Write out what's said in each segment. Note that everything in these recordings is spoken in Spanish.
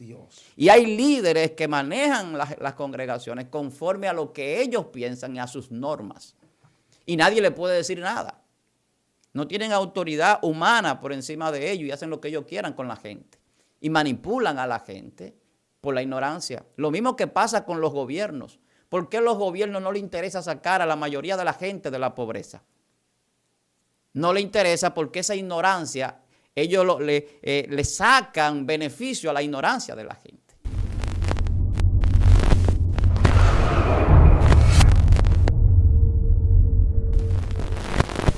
Dios. Y hay líderes que manejan las congregaciones conforme a lo que ellos piensan y a sus normas. Y nadie le puede decir nada. No tienen autoridad humana por encima de ellos y hacen lo que ellos quieran con la gente. Y manipulan a la gente por la ignorancia. Lo mismo que pasa con los gobiernos. ¿Por qué a los gobiernos no les interesa sacar a la mayoría de la gente de la pobreza? No le interesa porque esa ignorancia, ellos le sacan beneficio a la ignorancia de la gente.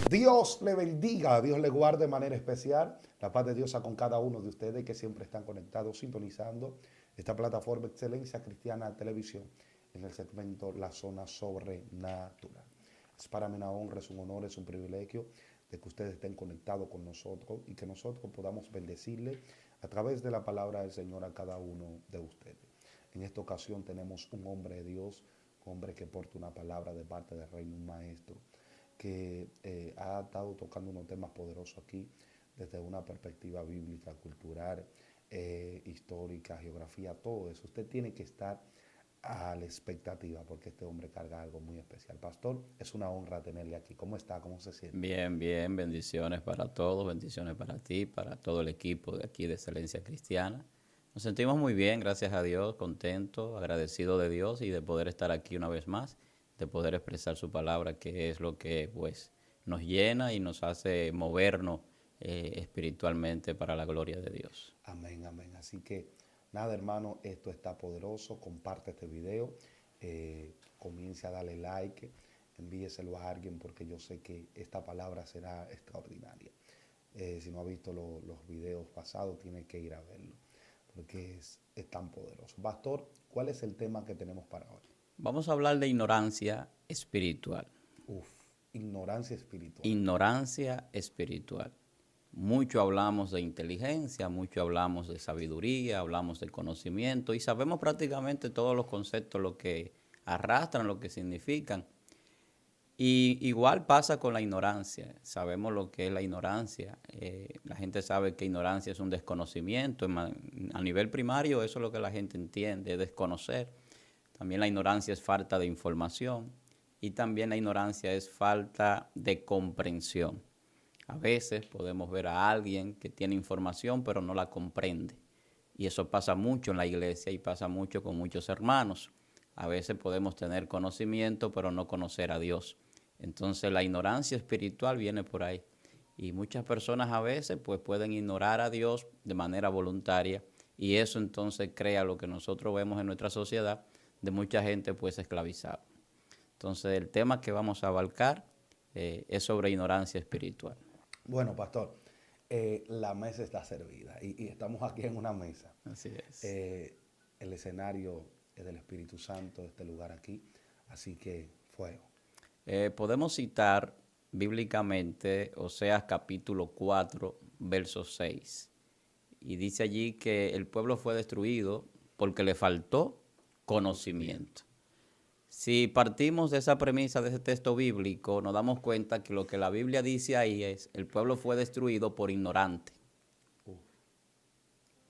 Dios le bendiga, Dios le guarde de manera especial. La paz de Dios sea con cada uno de ustedes que siempre están conectados, sintonizando esta plataforma Excelencia Cristiana Televisión en el segmento La Zona Sobrenatural. Es para mí una honra, es un honor, es un privilegio de que ustedes estén conectados con nosotros y que nosotros podamos bendecirle a través de la palabra del Señor a cada uno de ustedes. En esta ocasión tenemos un hombre de Dios, un hombre que porta una palabra de parte del Reino, un maestro, que ha estado tocando unos temas poderosos aquí desde una perspectiva bíblica, cultural, histórica, geografía, todo eso. Usted tiene que estar a la expectativa porque este hombre carga algo muy especial. Pastor, es una honra tenerle aquí. ¿Cómo está? ¿Cómo se siente? Bien, bien. Bendiciones para todos, bendiciones para ti, para todo el equipo de aquí de Excelencia Cristiana. Nos sentimos muy bien, gracias a Dios, contentos, agradecidos de Dios y de poder estar aquí una vez más, de poder expresar su palabra, que es lo que pues nos llena y nos hace movernos espiritualmente para la gloria de Dios. Amén, amén. Así que nada, hermano, esto está poderoso. Comparte este video, comience a darle like, envíeselo a alguien porque yo sé que esta palabra será extraordinaria. Si no ha visto los videos pasados, tiene que ir a verlo porque es tan poderoso. Pastor, ¿cuál es el tema que tenemos para hoy? Vamos a hablar de ignorancia espiritual. Ignorancia espiritual. Ignorancia espiritual. Mucho hablamos de inteligencia, mucho hablamos de sabiduría, hablamos de conocimiento y sabemos prácticamente todos los conceptos, lo que arrastran, lo que significan. Y igual pasa con la ignorancia. Sabemos lo que es la ignorancia. La gente sabe que ignorancia es un desconocimiento. A nivel primario eso es lo que la gente entiende, es desconocer. También la ignorancia es falta de información y también la ignorancia es falta de comprensión. A veces podemos ver a alguien que tiene información pero no la comprende. Y eso pasa mucho en la iglesia y pasa mucho con muchos hermanos. A veces podemos tener conocimiento pero no conocer a Dios. Entonces la ignorancia espiritual viene por ahí. Y muchas personas a veces pues pueden ignorar a Dios de manera voluntaria y eso entonces crea lo que nosotros vemos en nuestra sociedad de mucha gente pues esclavizada. Entonces el tema que vamos a abarcar es sobre ignorancia espiritual. Bueno, pastor, la mesa está servida y estamos aquí en una mesa. Así es. El escenario es del Espíritu Santo, de este lugar aquí, así que fuego. Podemos citar bíblicamente Oseas capítulo 4, verso 6. Y dice allí que el pueblo fue destruido porque le faltó conocimiento. Si partimos de esa premisa de ese texto bíblico, nos damos cuenta que lo que la Biblia dice ahí es el pueblo fue destruido por ignorante.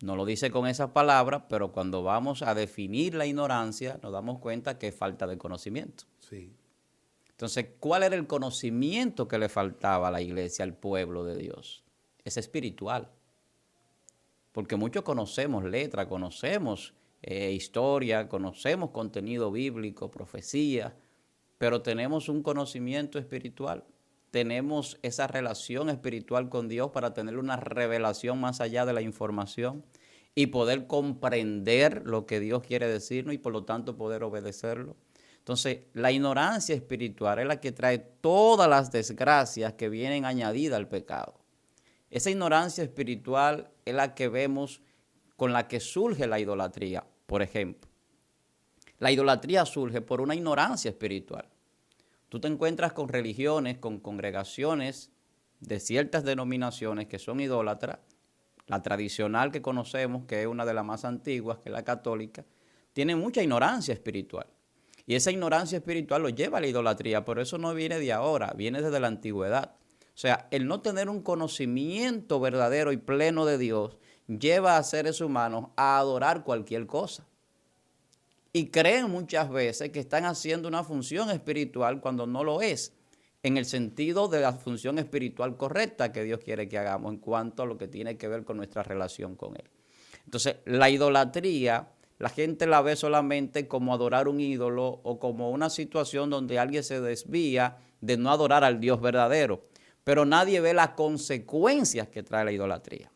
No lo dice con esas palabras, pero cuando vamos a definir la ignorancia, nos damos cuenta que es falta de conocimiento. Sí. Entonces, ¿cuál era el conocimiento que le faltaba a la iglesia, al pueblo de Dios? Es espiritual. Porque muchos conocemos letras, conocemos historia, conocemos contenido bíblico, profecía, pero tenemos un conocimiento espiritual. Tenemos esa relación espiritual con Dios para tener una revelación más allá de la información y poder comprender lo que Dios quiere decirnos y por lo tanto poder obedecerlo. Entonces, la ignorancia espiritual es la que trae todas las desgracias que vienen añadidas al pecado. Esa ignorancia espiritual es la que vemos con la que surge la idolatría, por ejemplo. La idolatría surge por una ignorancia espiritual. Tú te encuentras con religiones, con congregaciones de ciertas denominaciones que son idólatras. La tradicional que conocemos, que es una de las más antiguas, que es la católica, tiene mucha ignorancia espiritual. Y esa ignorancia espiritual lo lleva a la idolatría, pero eso no viene de ahora, viene desde la antigüedad. O sea, el no tener un conocimiento verdadero y pleno de Dios lleva a seres humanos a adorar cualquier cosa. Y creen muchas veces que están haciendo una función espiritual cuando no lo es, en el sentido de la función espiritual correcta que Dios quiere que hagamos en cuanto a lo que tiene que ver con nuestra relación con Él. Entonces, la idolatría, la gente la ve solamente como adorar un ídolo o como una situación donde alguien se desvía de no adorar al Dios verdadero, pero nadie ve las consecuencias que trae la idolatría.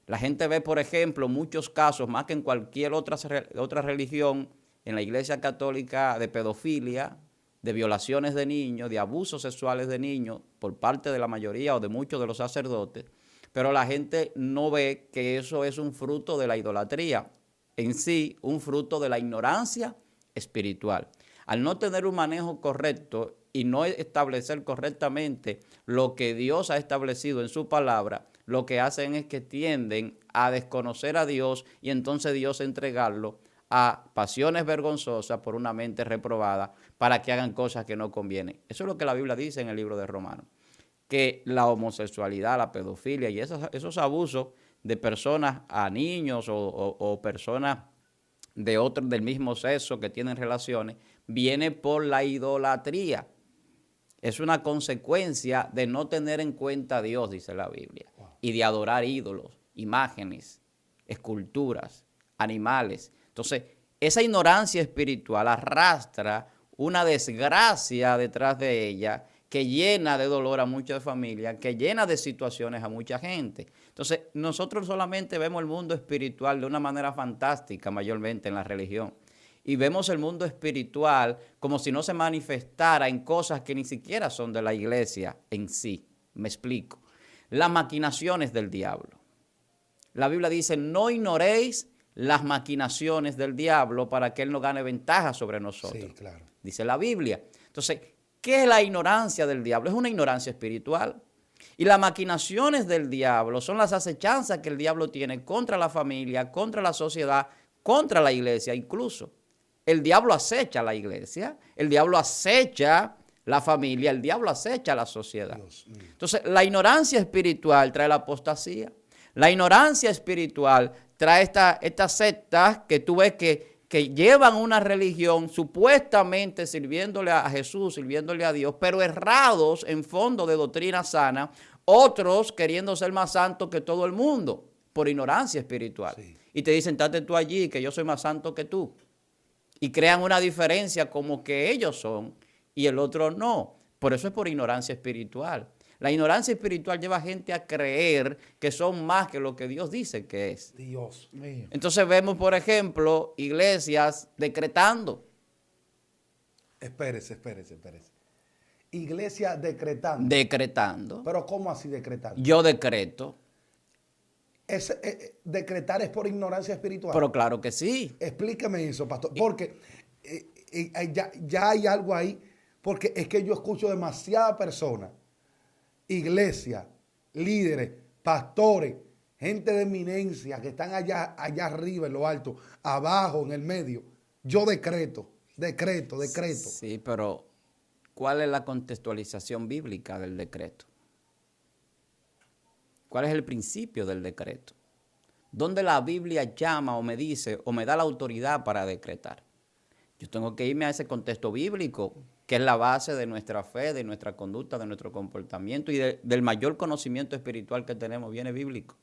La gente ve, por ejemplo, muchos casos, más que en cualquier otra religión, en la Iglesia Católica, de pedofilia, de violaciones de niños, de abusos sexuales de niños, por parte de la mayoría o de muchos de los sacerdotes, pero la gente no ve que eso es un fruto de la idolatría, en sí, un fruto de la ignorancia espiritual. Al no tener un manejo correcto y no establecer correctamente lo que Dios ha establecido en su palabra, lo que hacen es que tienden a desconocer a Dios y entonces Dios entregarlo a pasiones vergonzosas por una mente reprobada para que hagan cosas que no convienen. Eso es lo que la Biblia dice en el libro de Romanos, que la homosexualidad, la pedofilia y esos abusos de personas a niños o personas del mismo sexo que tienen relaciones, viene por la idolatría. Es una consecuencia de no tener en cuenta a Dios, dice la Biblia, y de adorar ídolos, imágenes, esculturas, animales. Entonces, esa ignorancia espiritual arrastra una desgracia detrás de ella que llena de dolor a muchas familias, que llena de situaciones a mucha gente. Entonces, nosotros solamente vemos el mundo espiritual de una manera fantástica, mayormente en la religión. Y vemos el mundo espiritual como si no se manifestara en cosas que ni siquiera son de la iglesia en sí. Me explico. Las maquinaciones del diablo. La Biblia dice, no ignoréis las maquinaciones del diablo para que él no gane ventaja sobre nosotros. Sí, claro. Dice la Biblia. Entonces, ¿qué es la ignorancia del diablo? Es una ignorancia espiritual. Y las maquinaciones del diablo son las acechanzas que el diablo tiene contra la familia, contra la sociedad, contra la iglesia incluso. El diablo acecha a la iglesia, el diablo acecha la familia, el diablo acecha a la sociedad. Entonces, la ignorancia espiritual trae la apostasía. La ignorancia espiritual trae estas sectas que tú ves que llevan una religión supuestamente sirviéndole a Jesús, sirviéndole a Dios, pero errados en fondo de doctrina sana, otros queriendo ser más santos que todo el mundo por ignorancia espiritual. Sí. Y te dicen, estate tú allí, que yo soy más santo que tú. Y crean una diferencia como que ellos son y el otro no. Por eso es por ignorancia espiritual. La ignorancia espiritual lleva a gente a creer que son más que lo que Dios dice que es. Dios mío. Entonces vemos, por ejemplo, iglesias decretando. Espérese. Iglesia decretando. Decretando. ¿Pero cómo así decretando? Yo decreto. Decretar es por ignorancia espiritual. Pero claro que sí. Explíqueme eso, pastor. Porque ya hay algo ahí. Porque es que yo escucho demasiadas personas, iglesias, líderes, pastores, gente de eminencia que están allá arriba en lo alto, abajo en el medio. Yo decreto. Sí, pero ¿cuál es la contextualización bíblica del decreto? ¿Cuál es el principio del decreto? ¿Dónde la Biblia llama o me dice o me da la autoridad para decretar? Yo tengo que irme a ese contexto bíblico, que es la base de nuestra fe, de nuestra conducta, de nuestro comportamiento y del mayor conocimiento espiritual que tenemos, viene bíblico.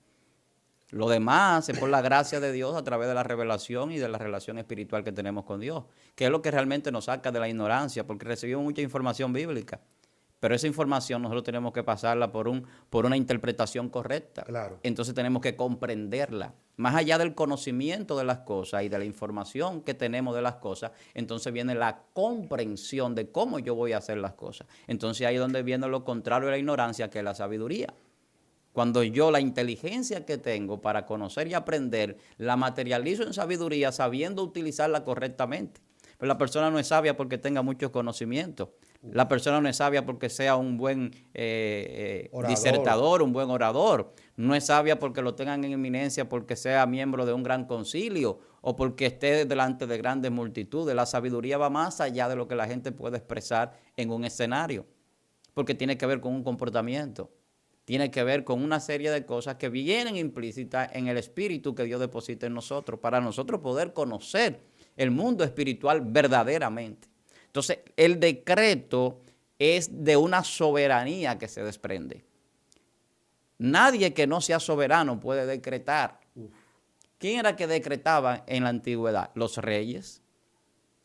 Lo demás es por la gracia de Dios a través de la revelación y de la relación espiritual que tenemos con Dios, que es lo que realmente nos saca de la ignorancia, porque recibimos mucha información bíblica. Pero esa información nosotros tenemos que pasarla por una interpretación correcta. Claro. Entonces tenemos que comprenderla. Más allá del conocimiento de las cosas y de la información que tenemos de las cosas, entonces viene la comprensión de cómo yo voy a hacer las cosas. Entonces ahí es donde viene lo contrario de la ignorancia, que es la sabiduría. Cuando yo la inteligencia que tengo para conocer y aprender, la materializo en sabiduría sabiendo utilizarla correctamente. Pero la persona no es sabia porque tenga muchos conocimientos. La persona no es sabia porque sea un buen disertador, un buen orador. No es sabia porque lo tengan en eminencia, porque sea miembro de un gran concilio o porque esté delante de grandes multitudes. La sabiduría va más allá de lo que la gente puede expresar en un escenario, porque tiene que ver con un comportamiento. tiene que ver con una serie de cosas que vienen implícitas en el espíritu que Dios deposita en nosotros, para nosotros poder conocer el mundo espiritual verdaderamente. Entonces, el decreto es de una soberanía que se desprende. Nadie que no sea soberano puede decretar. ¿Quién era que decretaba en la antigüedad? Los reyes.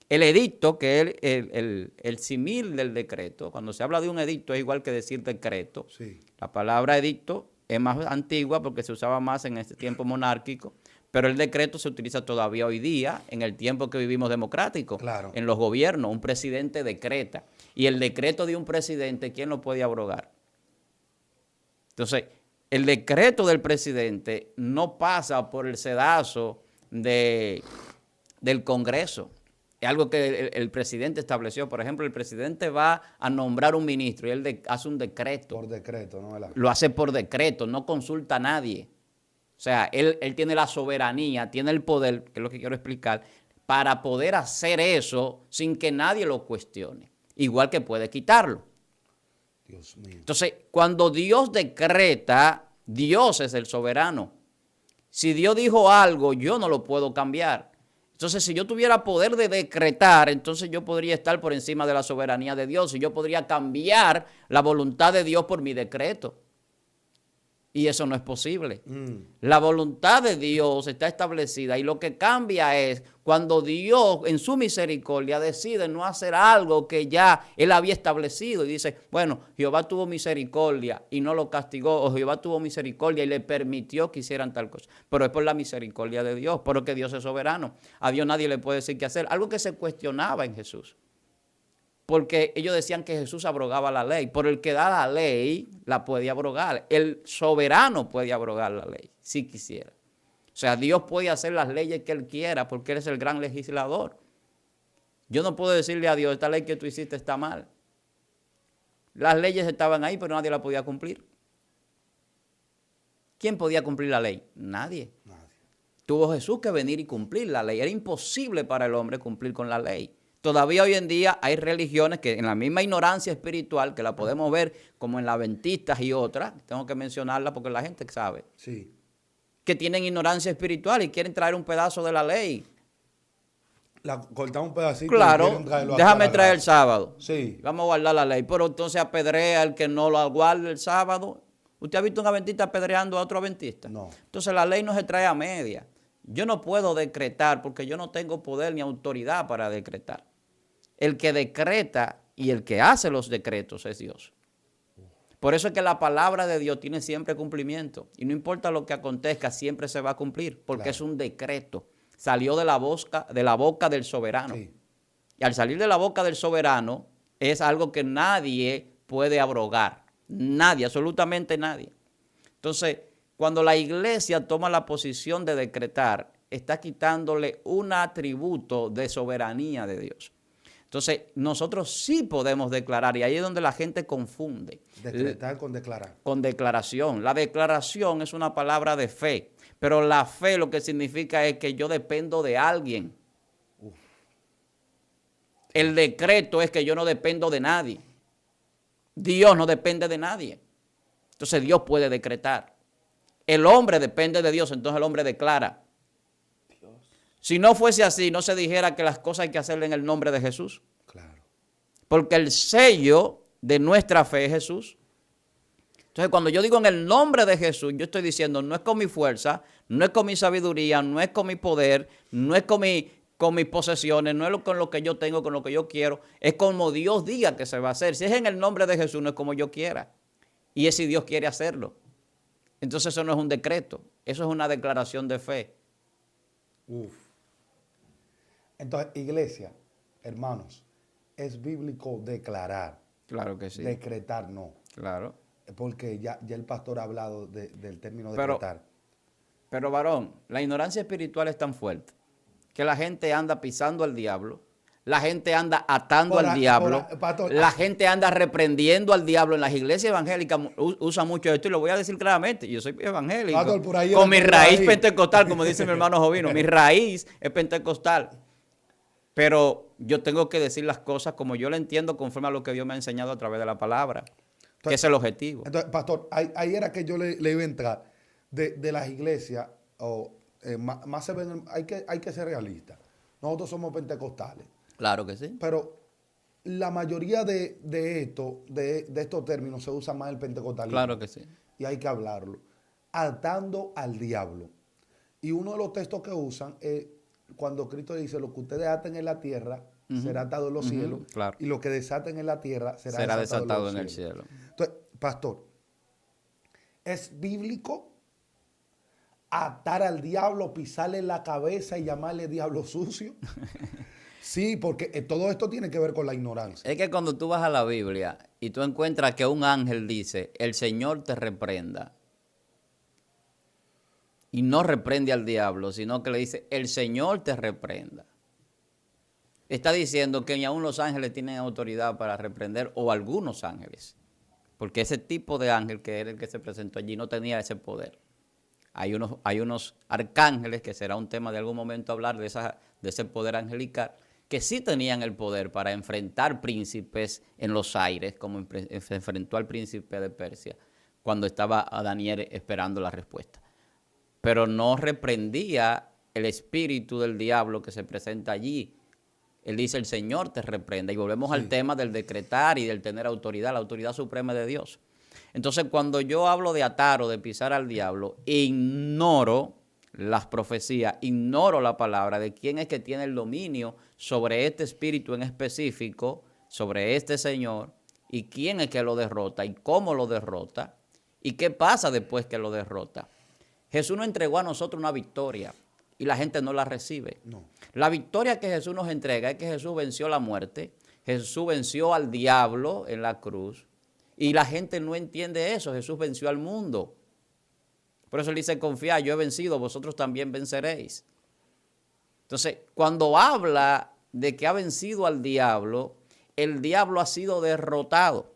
El edicto, que es el simil del decreto, cuando se habla de un edicto es igual que decir decreto. Sí. La palabra edicto es más antigua porque se usaba más en este tiempo monárquico, pero el decreto se utiliza todavía hoy día en el tiempo que vivimos democrático. Claro. En los gobiernos, un presidente decreta. Y el decreto de un presidente, ¿quién lo puede abrogar? Entonces, el decreto del presidente no pasa por el sedazo del Congreso. Es algo que el presidente estableció. Por ejemplo, el presidente va a nombrar un ministro y él hace un decreto. Por decreto, ¿no? Lo hace por decreto, no consulta a nadie. O sea, él tiene la soberanía, tiene el poder, que es lo que quiero explicar, para poder hacer eso sin que nadie lo cuestione. Igual que puede quitarlo. Dios mío. Entonces, cuando Dios decreta, Dios es el soberano. Si Dios dijo algo, yo no lo puedo cambiar. Entonces, si yo tuviera poder de decretar, entonces yo podría estar por encima de la soberanía de Dios y yo podría cambiar la voluntad de Dios por mi decreto. Y eso no es posible. La voluntad de Dios está establecida y lo que cambia es cuando Dios en su misericordia decide no hacer algo que ya Él había establecido y dice, bueno, Jehová tuvo misericordia y no lo castigó, o Jehová tuvo misericordia y le permitió que hicieran tal cosa. Pero es por la misericordia de Dios, porque Dios es soberano. A Dios nadie le puede decir qué hacer. Algo que se cuestionaba en Jesús. Porque ellos decían que Jesús abrogaba la ley. Por el que da la ley, la puede abrogar. El soberano puede abrogar la ley, si quisiera. O sea, Dios puede hacer las leyes que Él quiera porque Él es el gran legislador. Yo no puedo decirle a Dios, esta ley que tú hiciste está mal. Las leyes estaban ahí, pero nadie la podía cumplir. ¿Quién podía cumplir la ley? Nadie. Tuvo Jesús que venir y cumplir la ley. Era imposible para el hombre cumplir con la ley. Todavía hoy en día hay religiones que en la misma ignorancia espiritual, que la podemos ver como en las adventistas y otras, tengo que mencionarla porque la gente sabe, Sí. que tienen ignorancia espiritual y quieren traer un pedazo de la ley. Cortar un pedacito. Claro, déjame traer el sábado. Sí. Vamos a guardar la ley, pero entonces apedrea al que no lo guarde el sábado. ¿Usted ha visto un adventista apedreando a otro adventista? No. Entonces la ley no se trae a media. Yo no puedo decretar porque yo no tengo poder ni autoridad para decretar. El que decreta y el que hace los decretos es Dios. Por eso es que la palabra de Dios tiene siempre cumplimiento. Y no importa lo que acontezca, siempre se va a cumplir. Porque Claro. es un decreto. Salió de la boca del soberano. Sí. Y al salir de la boca del soberano, es algo que nadie puede abrogar. Nadie, absolutamente nadie. Entonces, cuando la iglesia toma la posición de decretar, está quitándole un atributo de soberanía de Dios. Entonces, nosotros sí podemos declarar, y ahí es donde la gente confunde. Decretar con declarar. Con declaración. La declaración es una palabra de fe, pero la fe lo que significa es que yo dependo de alguien. El decreto es que yo no dependo de nadie. Dios no depende de nadie. Entonces Dios puede decretar. El hombre depende de Dios, entonces el hombre declara. Si no fuese así, no se dijera que las cosas hay que hacerle en el nombre de Jesús. Claro. Porque el sello de nuestra fe es Jesús. Entonces, cuando yo digo en el nombre de Jesús, yo estoy diciendo, no es con mi fuerza, no es con mi sabiduría, no es con mi poder, no es con mis posesiones, no es con lo que yo tengo, con lo que yo quiero, es como Dios diga que se va a hacer. Si es en el nombre de Jesús, no es como yo quiera. Y es si Dios quiere hacerlo. Entonces eso no es un decreto, eso es una declaración de fe. Entonces, iglesia, hermanos, es bíblico declarar. Claro que sí. Decretar no. Claro. Porque ya el pastor ha hablado del término Pero, decretar. Pero varón, la ignorancia espiritual es tan fuerte que la gente anda pisando al diablo, la gente anda atando al diablo, pastor, la gente anda reprendiendo al diablo. En las iglesias evangélicas usan mucho esto y lo voy a decir claramente. Yo soy evangélico, pastor, por ahí con mi raíz ahí. pentecostal, como dice mi hermano Jovino, mi raíz es pentecostal. Pero yo tengo que decir las cosas como yo lo entiendo conforme a lo que Dios me ha enseñado a través de la palabra. que es el objetivo. Entonces, pastor, ahí era que yo le iba a entrar. De las iglesias, más se ven, hay que ser realistas. Nosotros somos pentecostales. Claro que sí. Pero la mayoría de estos términos se usa más el pentecostalismo. Claro que sí. Y hay que hablarlo. Atando al diablo. Y uno de los textos que usan es cuando Cristo dice, lo que ustedes aten en la tierra será atado en los cielos. Claro. Y lo que desaten en la tierra será desatado en el cielo. Entonces, pastor, ¿es bíblico atar al diablo, pisarle la cabeza y llamarle diablo sucio? Sí, porque todo esto tiene que ver con la ignorancia. Es que cuando tú vas a la Biblia y tú encuentras que un ángel dice, el Señor te reprenda, y no reprende al diablo, sino que le dice, el Señor te reprenda. Está diciendo que ni aún los ángeles tienen autoridad para reprender, o algunos ángeles, porque ese tipo de ángel que era el que se presentó allí no tenía ese poder. Hay unos arcángeles, que será un tema de algún momento hablar de ese poder angelical, que sí tenían el poder para enfrentar príncipes en los aires, como se enfrentó al príncipe de Persia, cuando estaba a Daniel esperando la respuesta. Pero no reprendía el espíritu del diablo que se presenta allí. Él dice, el Señor te reprenda. Y volvemos al tema del decretar y del tener autoridad, la autoridad suprema de Dios. Entonces, cuando yo hablo de atar o de pisar al diablo, ignoro las profecías, ignoro la palabra de quién es que tiene el dominio sobre este espíritu en específico, sobre este Señor, y quién es que lo derrota, y cómo lo derrota, y qué pasa después que lo derrota. Jesús nos entregó a nosotros una victoria y la gente no la recibe. No. La victoria que Jesús nos entrega es que Jesús venció la muerte, Jesús venció al diablo en la cruz y la gente no entiende eso. Jesús venció al mundo. Por eso él dice, confiad, yo he vencido, vosotros también venceréis. Entonces, cuando habla de que ha vencido al diablo, el diablo ha sido derrotado.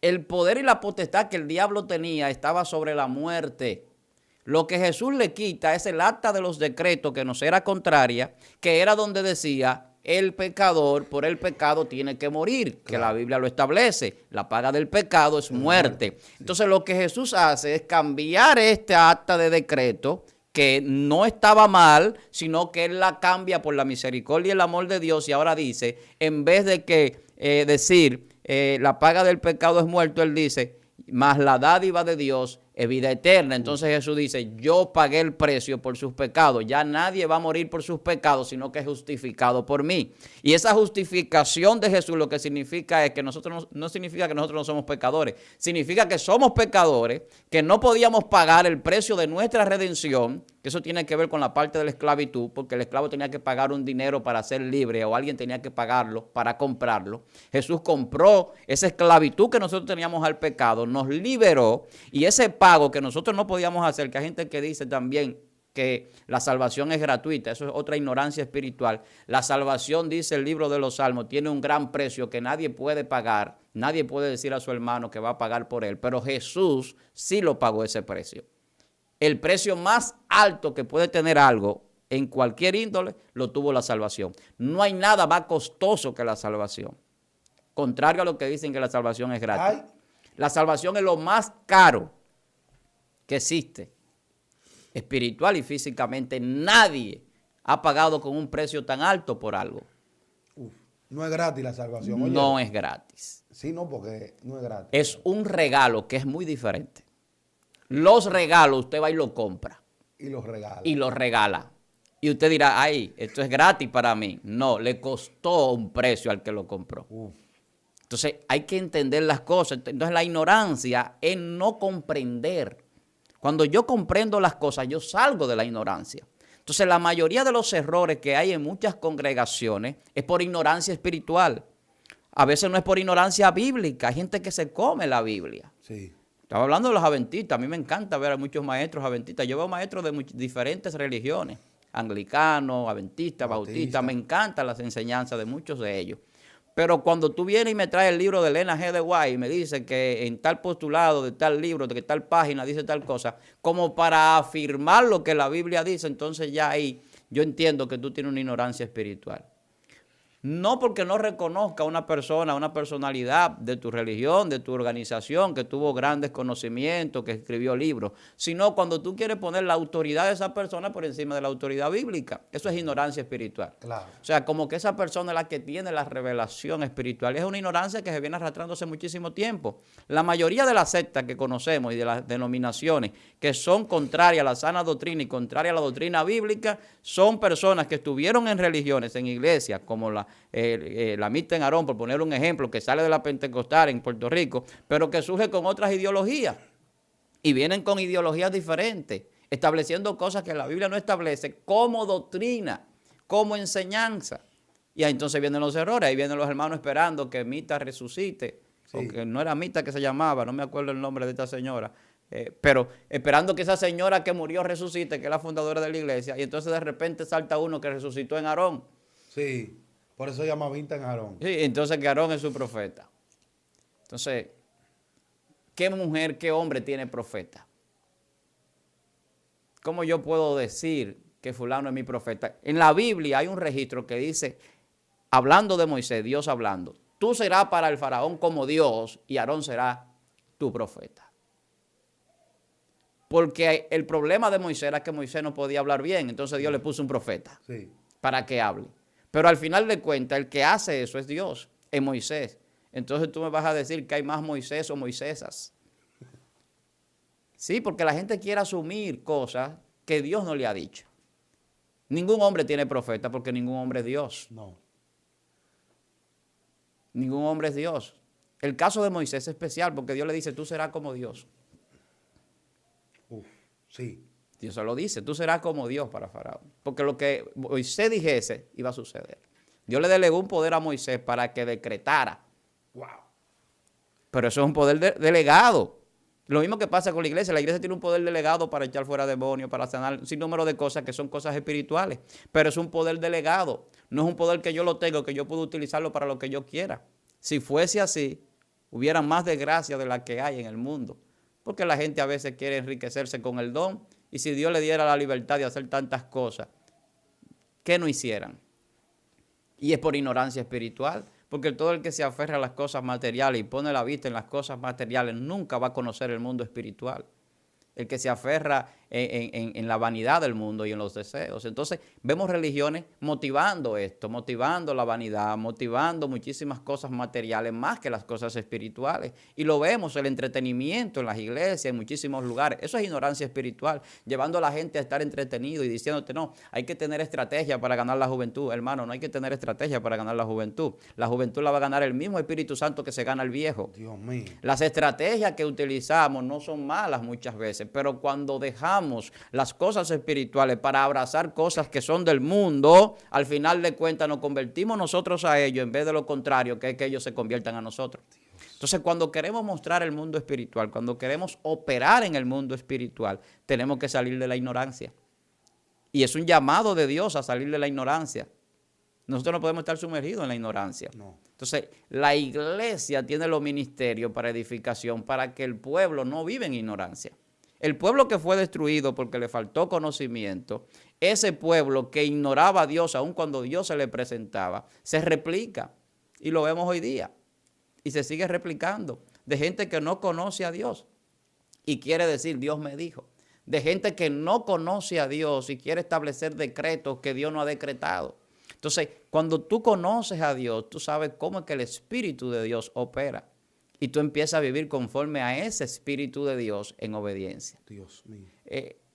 El poder y la potestad que el diablo tenía estaba sobre la muerte. Lo que Jesús le quita es el acta de los decretos que nos era contraria, que era donde decía, el pecador por el pecado tiene que morir, que la Biblia lo establece. La paga del pecado es muerte. Entonces lo que Jesús hace es cambiar este acta de decreto, que no estaba mal, sino que él la cambia por la misericordia y el amor de Dios, y ahora dice, en vez de que decir, la paga del pecado es muerto, él dice, más la dádiva de Dios es vida eterna. Entonces Jesús dice, yo pagué el precio por sus pecados. Ya nadie va a morir por sus pecados, sino que es justificado por mí. Y esa justificación de Jesús lo que significa es que nosotros no significa que nosotros no somos pecadores. Significa que somos pecadores, que no podíamos pagar el precio de nuestra redención, que eso tiene que ver con la parte de la esclavitud, porque el esclavo tenía que pagar un dinero para ser libre o alguien tenía que pagarlo para comprarlo. Jesús compró esa esclavitud que nosotros teníamos al pecado, nos liberó, y ese pago que nosotros no podíamos hacer, que hay gente que dice también que la salvación es gratuita, eso es otra ignorancia espiritual. La salvación, dice el libro de los Salmos, tiene un gran precio que nadie puede pagar, nadie puede decir a su hermano que va a pagar por él, pero Jesús sí lo pagó ese precio. El precio más alto que puede tener algo en cualquier índole lo tuvo la salvación. No hay nada más costoso que la salvación, contrario a lo que dicen que la salvación es gratis. La salvación es lo más caro que existe, espiritual y físicamente. Nadie ha pagado con un precio tan alto por algo. No es gratis la salvación. Oye, no es gratis. Sí, no, porque no es gratis. Es un regalo que es muy diferente. Los regalos usted va y lo compra. Y los regala. Y los regala. Y usted dirá, ay, esto es gratis para mí. No, le costó un precio al que lo compró. Entonces hay que entender las cosas. Entonces la ignorancia es no comprender. Cuando yo comprendo las cosas, yo salgo de la ignorancia. Entonces la mayoría de los errores que hay en muchas congregaciones es por ignorancia espiritual. A veces no es por ignorancia bíblica. Hay gente que se come la Biblia. Sí. Estaba hablando de los adventistas. A mí me encanta ver a muchos maestros adventistas. Yo veo maestros de diferentes religiones. Anglicanos, adventistas, bautistas. Me encantan las enseñanzas de muchos de ellos. Pero cuando tú vienes y me traes el libro de Elena G. de White y me dice que en tal postulado de tal libro, de que tal página dice tal cosa, como para afirmar lo que la Biblia dice, entonces ya ahí yo entiendo que tú tienes una ignorancia espiritual. No porque no reconozca a una persona, una personalidad de tu religión, de tu organización, que tuvo grandes conocimientos, que escribió libros, sino cuando tú quieres poner la autoridad de esa persona por encima de la autoridad bíblica. Eso es ignorancia espiritual. Claro. O sea, como que esa persona es la que tiene la revelación espiritual. Es una ignorancia que se viene arrastrando hace muchísimo tiempo. La mayoría de las sectas que conocemos y de las denominaciones que son contrarias a la sana doctrina y contrarias a la doctrina bíblica son personas que estuvieron en religiones, en iglesias, como la Mixta en Aarón, por poner un ejemplo, que sale de la Pentecostal en Puerto Rico, pero que surge con otras ideologías. Y vienen con ideologías diferentes, estableciendo cosas que la Biblia no establece como doctrina, como enseñanza. Y ahí entonces vienen los errores, ahí vienen los hermanos esperando que Mita resucite, sí. O que no era Mita que se llamaba, no me acuerdo el nombre de esta señora, pero esperando que esa señora que murió resucite, que es la fundadora de la iglesia, y entonces de repente salta uno que resucitó en Aarón. Sí, por eso se llama Mita en Aarón. Sí, entonces que Aarón es su profeta. Entonces, ¿qué mujer, qué hombre tiene profeta? ¿Cómo yo puedo decir que fulano es mi profeta? En la Biblia hay un registro que dice, hablando de Moisés, Dios hablando, tú serás para el faraón como Dios y Aarón será tu profeta. Porque el problema de Moisés era que Moisés no podía hablar bien, entonces Dios le puso un profeta para que hable. Pero al final de cuentas, el que hace eso es Dios, es Moisés. Entonces tú me vas a decir que hay más Moisés o Moisésas. Sí, porque la gente quiere asumir cosas que Dios no le ha dicho. Ningún hombre tiene profeta porque ningún hombre es Dios. No. Ningún hombre es Dios. El caso de Moisés es especial porque Dios le dice, tú serás como Dios. Sí. Dios se lo dice, tú serás como Dios para Faraón. Porque lo que Moisés dijese iba a suceder. Dios le delegó un poder a Moisés para que decretara. Wow. Pero eso es un poder delegado. Lo mismo que pasa con la iglesia. La iglesia tiene un poder delegado para echar fuera demonios, para sanar un sinnúmero de cosas que son cosas espirituales. Pero es un poder delegado. No es un poder que yo lo tengo, que yo puedo utilizarlo para lo que yo quiera. Si fuese así, hubiera más desgracia de la que hay en el mundo. Porque la gente a veces quiere enriquecerse con el don. Y si Dios le diera la libertad de hacer tantas cosas, ¿qué no hicieran? Y es por ignorancia espiritual. Porque todo el que se aferra a las cosas materiales y pone la vista en las cosas materiales nunca va a conocer el mundo espiritual. El que se aferra en la vanidad del mundo y en los deseos. Entonces vemos religiones motivando esto, motivando la vanidad, motivando muchísimas cosas materiales más que las cosas espirituales. Y lo vemos, el entretenimiento en las iglesias, en muchísimos lugares. Eso es ignorancia espiritual, llevando a la gente a estar entretenido y diciéndote, no, hay que tener estrategia para ganar la juventud. Hermano, no hay que tener estrategia para ganar la juventud. La juventud la va a ganar el mismo Espíritu Santo que se gana el viejo. Dios mío. Las estrategias que utilizamos no son malas muchas veces, pero cuando dejamos las cosas espirituales para abrazar cosas que son del mundo, al final de cuentas nos convertimos nosotros a ellos en vez de lo contrario, que es que ellos se conviertan a nosotros. Entonces, cuando queremos mostrar el mundo espiritual, cuando queremos operar en el mundo espiritual, tenemos que salir de la ignorancia. Y es un llamado de Dios a salir de la ignorancia. Nosotros no podemos estar sumergidos en la ignorancia. No. Entonces, la iglesia tiene los ministerios para edificación, para que el pueblo no viva en ignorancia. El pueblo que fue destruido porque le faltó conocimiento, ese pueblo que ignoraba a Dios aun cuando Dios se le presentaba, se replica. Y lo vemos hoy día. Y se sigue replicando. De gente que no conoce a Dios y quiere decir, Dios me dijo. De gente que no conoce a Dios y quiere establecer decretos que Dios no ha decretado. Entonces, cuando tú conoces a Dios, tú sabes cómo es que el Espíritu de Dios opera. Y tú empiezas a vivir conforme a ese Espíritu de Dios en obediencia. Dios mío.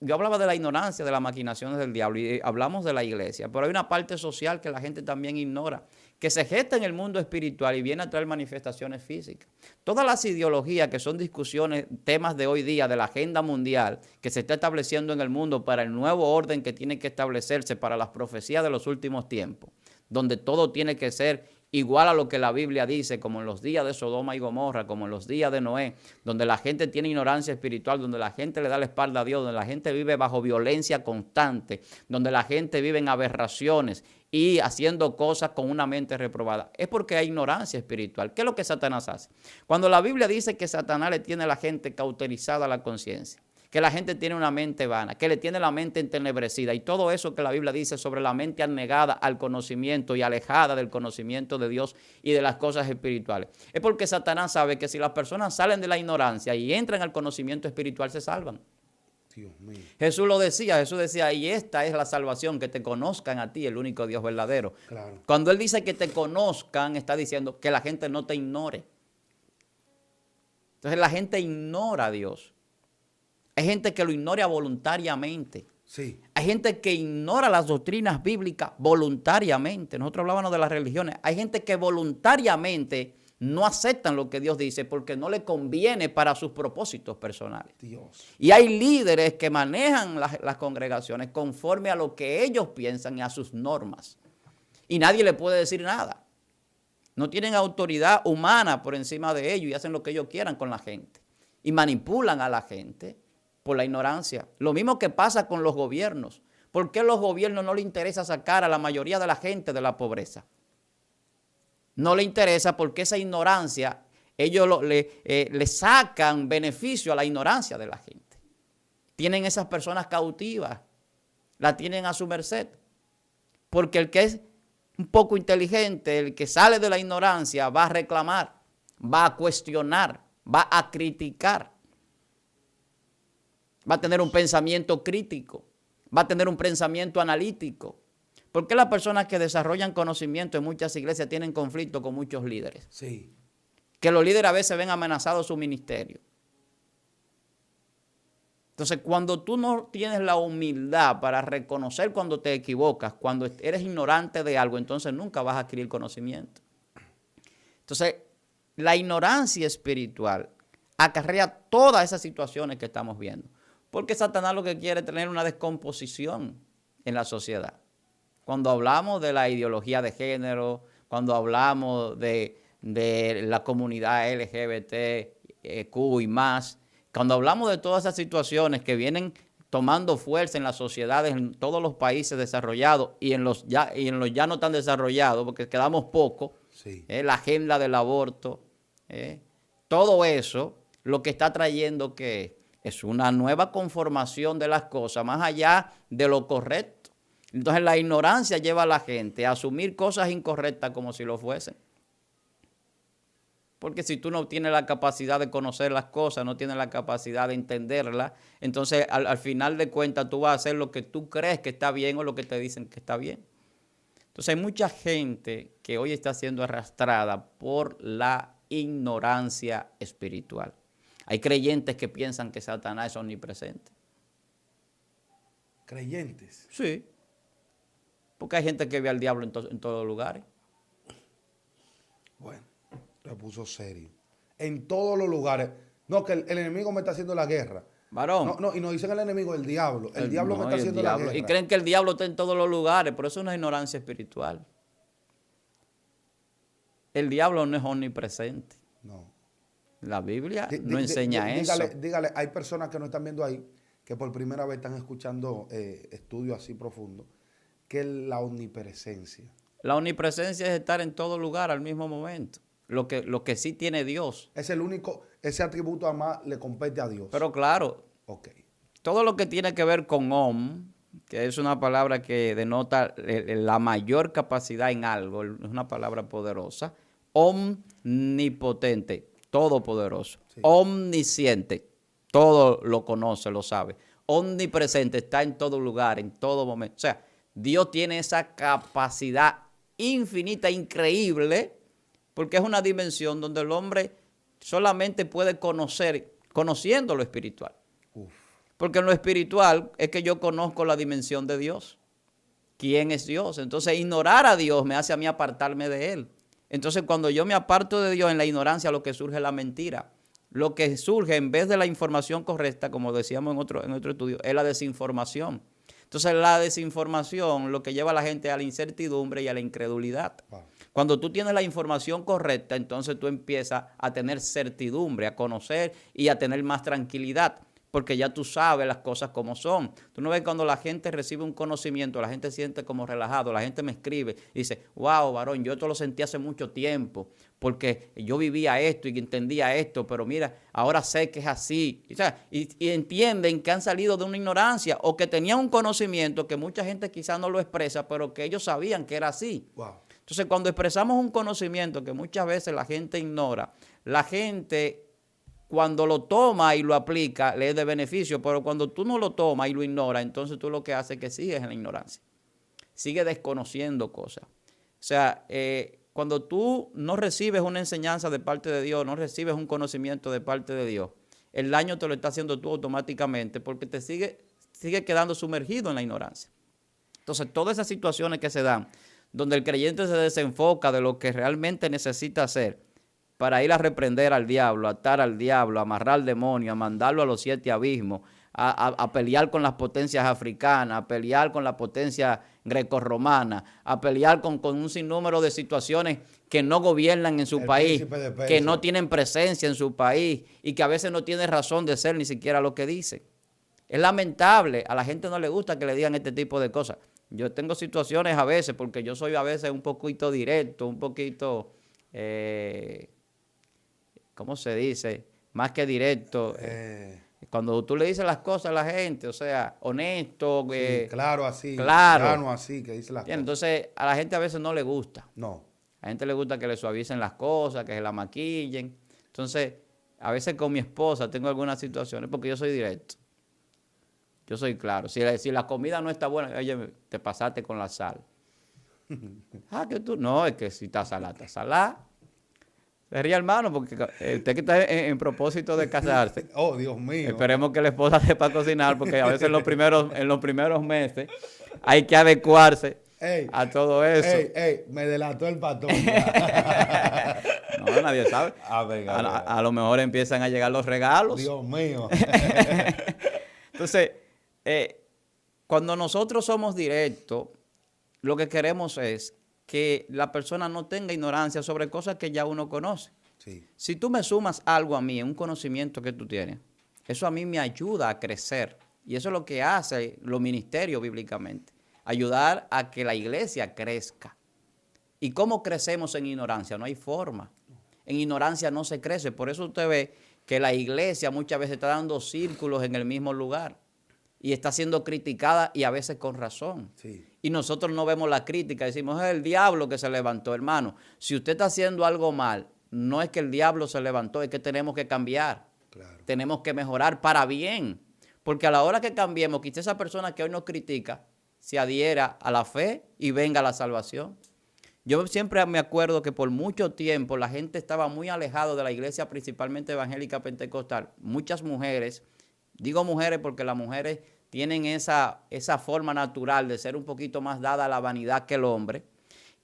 Yo hablaba de la ignorancia, de las maquinaciones del diablo, y hablamos de la iglesia, pero hay una parte social que la gente también ignora, que se gesta en el mundo espiritual y viene a traer manifestaciones físicas. Todas las ideologías que son discusiones, temas de hoy día, de la agenda mundial, que se está estableciendo en el mundo para el nuevo orden que tiene que establecerse para las profecías de los últimos tiempos, donde todo tiene que ser igual a lo que la Biblia dice, como en los días de Sodoma y Gomorra, como en los días de Noé, donde la gente tiene ignorancia espiritual, donde la gente le da la espalda a Dios, donde la gente vive bajo violencia constante, donde la gente vive en aberraciones y haciendo cosas con una mente reprobada. Es porque hay ignorancia espiritual. ¿Qué es lo que Satanás hace? Cuando la Biblia dice que Satanás le tiene a la gente cauterizada la conciencia, que la gente tiene una mente vana, que le tiene la mente entenebrecida y todo eso que la Biblia dice sobre la mente anegada al conocimiento y alejada del conocimiento de Dios y de las cosas espirituales. Es porque Satanás sabe que si las personas salen de la ignorancia y entran al conocimiento espiritual, se salvan. Dios mío. Jesús decía, y esta es la salvación, que te conozcan a ti, el único Dios verdadero. Claro. Cuando Él dice que te conozcan, está diciendo que la gente no te ignore. Entonces la gente ignora a Dios. Hay gente que lo ignora voluntariamente. Sí. Hay gente que ignora las doctrinas bíblicas voluntariamente. Nosotros hablábamos de las religiones. Hay gente que voluntariamente no aceptan lo que Dios dice porque no le conviene para sus propósitos personales. Dios. Y hay líderes que manejan las congregaciones conforme a lo que ellos piensan y a sus normas. Y nadie le puede decir nada. No tienen autoridad humana por encima de ellos y hacen lo que ellos quieran con la gente. Y manipulan a la gente por la ignorancia. Lo mismo que pasa con los gobiernos. ¿Por qué a los gobiernos no les interesa sacar a la mayoría de la gente de la pobreza? No le interesa porque esa ignorancia, ellos le sacan beneficio a la ignorancia de la gente. Tienen esas personas cautivas, la tienen a su merced. Porque el que es un poco inteligente, el que sale de la ignorancia, va a reclamar, va a cuestionar, va a criticar. Va a tener un pensamiento crítico, va a tener un pensamiento analítico. ¿Por qué las personas que desarrollan conocimiento en muchas iglesias tienen conflicto con muchos líderes? Sí. Que los líderes a veces ven amenazados su ministerio. Entonces, cuando tú no tienes la humildad para reconocer cuando te equivocas, cuando eres ignorante de algo, entonces nunca vas a adquirir conocimiento. Entonces, la ignorancia espiritual acarrea todas esas situaciones que estamos viendo. Porque Satanás lo que quiere es tener una descomposición en la sociedad. Cuando hablamos de la ideología de género, cuando hablamos de la comunidad LGBTQ y más, cuando hablamos de todas esas situaciones que vienen tomando fuerza en las sociedades, en todos los países desarrollados y en los ya no tan desarrollados, porque quedamos poco, Sí. La agenda del aborto, todo eso, lo que está trayendo que es una nueva conformación de las cosas, más allá de lo correcto. Entonces la ignorancia lleva a la gente a asumir cosas incorrectas como si lo fuesen. Porque si tú no tienes la capacidad de conocer las cosas, no tienes la capacidad de entenderlas, entonces al final de cuentas tú vas a hacer lo que tú crees que está bien o lo que te dicen que está bien. Entonces hay mucha gente que hoy está siendo arrastrada por la ignorancia espiritual. Hay creyentes que piensan que Satanás es omnipresente. ¿Creyentes? Sí. Porque hay gente que ve al diablo en todos los lugares. Bueno, se puso serio. En todos los lugares. No, que el enemigo me está haciendo la guerra. Varón. No, y nos dicen el enemigo, el diablo. El diablo me está haciendo la guerra. Y creen que el diablo está en todos los lugares, pero eso es una ignorancia espiritual. El diablo no es omnipresente. No. La Biblia no enseña eso. Dígale, hay personas que no están viendo ahí, que por primera vez están escuchando estudios así profundos, que es la omnipresencia. La omnipresencia es estar en todo lugar al mismo momento. Lo que sí tiene Dios. Es el único, ese atributo además le compete a Dios. Pero claro, okay. Todo lo que tiene que ver con que es una palabra que denota la mayor capacidad en algo, es una palabra poderosa, omnipotente, todopoderoso, sí. Omnisciente, todo lo conoce, lo sabe. Omnipresente, está en todo lugar, en todo momento. O sea, Dios tiene esa capacidad infinita, increíble, porque es una dimensión donde el hombre solamente puede conocer, conociendo lo espiritual. Uf. Porque en lo espiritual es que yo conozco la dimensión de Dios. ¿Quién es Dios? Entonces, ignorar a Dios me hace a mí apartarme de Él. Entonces, cuando yo me aparto de Dios en la ignorancia, lo que surge es la mentira. Lo que surge en vez de la información correcta, como decíamos en otro estudio, es la desinformación. Entonces, la desinformación lo que lleva a la gente a la incertidumbre y a la incredulidad. Wow. Cuando tú tienes la información correcta, entonces tú empiezas a tener certidumbre, a conocer y a tener más tranquilidad. porque ya tú sabes las cosas como son. Tú no ves cuando la gente recibe un conocimiento, la gente se siente como relajado, la gente me escribe y dice, wow, varón, yo esto lo sentí hace mucho tiempo, porque yo vivía esto y entendía esto, pero mira, ahora sé que es así. O sea, y entienden que han salido de una ignorancia o que tenían un conocimiento que mucha gente quizás no lo expresa, pero que ellos sabían que era así. Wow. Entonces, cuando expresamos un conocimiento que muchas veces la gente ignora, la gente cuando lo toma y lo aplica le es de beneficio, pero cuando tú no lo tomas y lo ignoras, entonces tú lo que haces es que sigues en la ignorancia, sigues desconociendo cosas. O sea, cuando tú no recibes una enseñanza de parte de Dios, no recibes un conocimiento de parte de Dios, el daño te lo está haciendo tú automáticamente porque te sigue quedando sumergido en la ignorancia. Entonces, todas esas situaciones que se dan, donde el creyente se desenfoca de lo que realmente necesita hacer para ir a reprender al diablo, a atar al diablo, a amarrar al demonio, a mandarlo a los 7 abismos, a pelear con las potencias africanas, a pelear con la potencia grecorromana, a pelear con un sinnúmero de situaciones que no gobiernan en su país, que no tienen presencia en su país y que a veces no tienen razón de ser ni siquiera lo que dicen. Es lamentable, a la gente no le gusta que le digan este tipo de cosas. Yo tengo situaciones a veces, porque yo soy a veces un poquito directo, un poquito, ¿cómo se dice? Más que directo. Cuando tú le dices las cosas a la gente, o sea, honesto. Sí, claro así. Claro así, que dice las cosas. Entonces, a la gente a veces no le gusta. No. A la gente le gusta que le suavicen las cosas, que se la maquillen. Entonces, a veces con mi esposa tengo algunas situaciones, porque yo soy directo. Yo soy claro. Si la comida no está buena, oye, te pasaste con la sal. Que tú, no, es que si está salada, está salada. Se ríe, hermano, porque usted que está en propósito de casarse. Oh, Dios mío. Esperemos que la esposa sepa cocinar, porque a veces en los primeros meses hay que adecuarse a todo eso. Me delató el patrón. No, nadie sabe. A lo mejor empiezan a llegar los regalos. Dios mío. Entonces, cuando nosotros somos directos, lo que queremos es que la persona no tenga ignorancia sobre cosas que ya uno conoce. Sí. Si tú me sumas algo a mí, un conocimiento que tú tienes, eso a mí me ayuda a crecer. Y eso es lo que hace los ministerios bíblicamente, ayudar a que la iglesia crezca. ¿Y cómo crecemos en ignorancia? No hay forma. En ignorancia no se crece. Por eso usted ve que la iglesia muchas veces está dando círculos en el mismo lugar y está siendo criticada y a veces con razón. Sí. Y nosotros no vemos la crítica, decimos, es el diablo que se levantó, hermano. Si usted está haciendo algo mal, no es que el diablo se levantó, es que tenemos que cambiar. Claro. Tenemos que mejorar para bien. Porque a la hora que cambiemos, quizá esa persona que hoy nos critica se adhiera a la fe y venga a la salvación. Yo siempre me acuerdo que por mucho tiempo la gente estaba muy alejado de la iglesia, principalmente evangélica pentecostal. Muchas mujeres, digo mujeres porque las mujeres tienen esa forma natural de ser un poquito más dada a la vanidad que el hombre.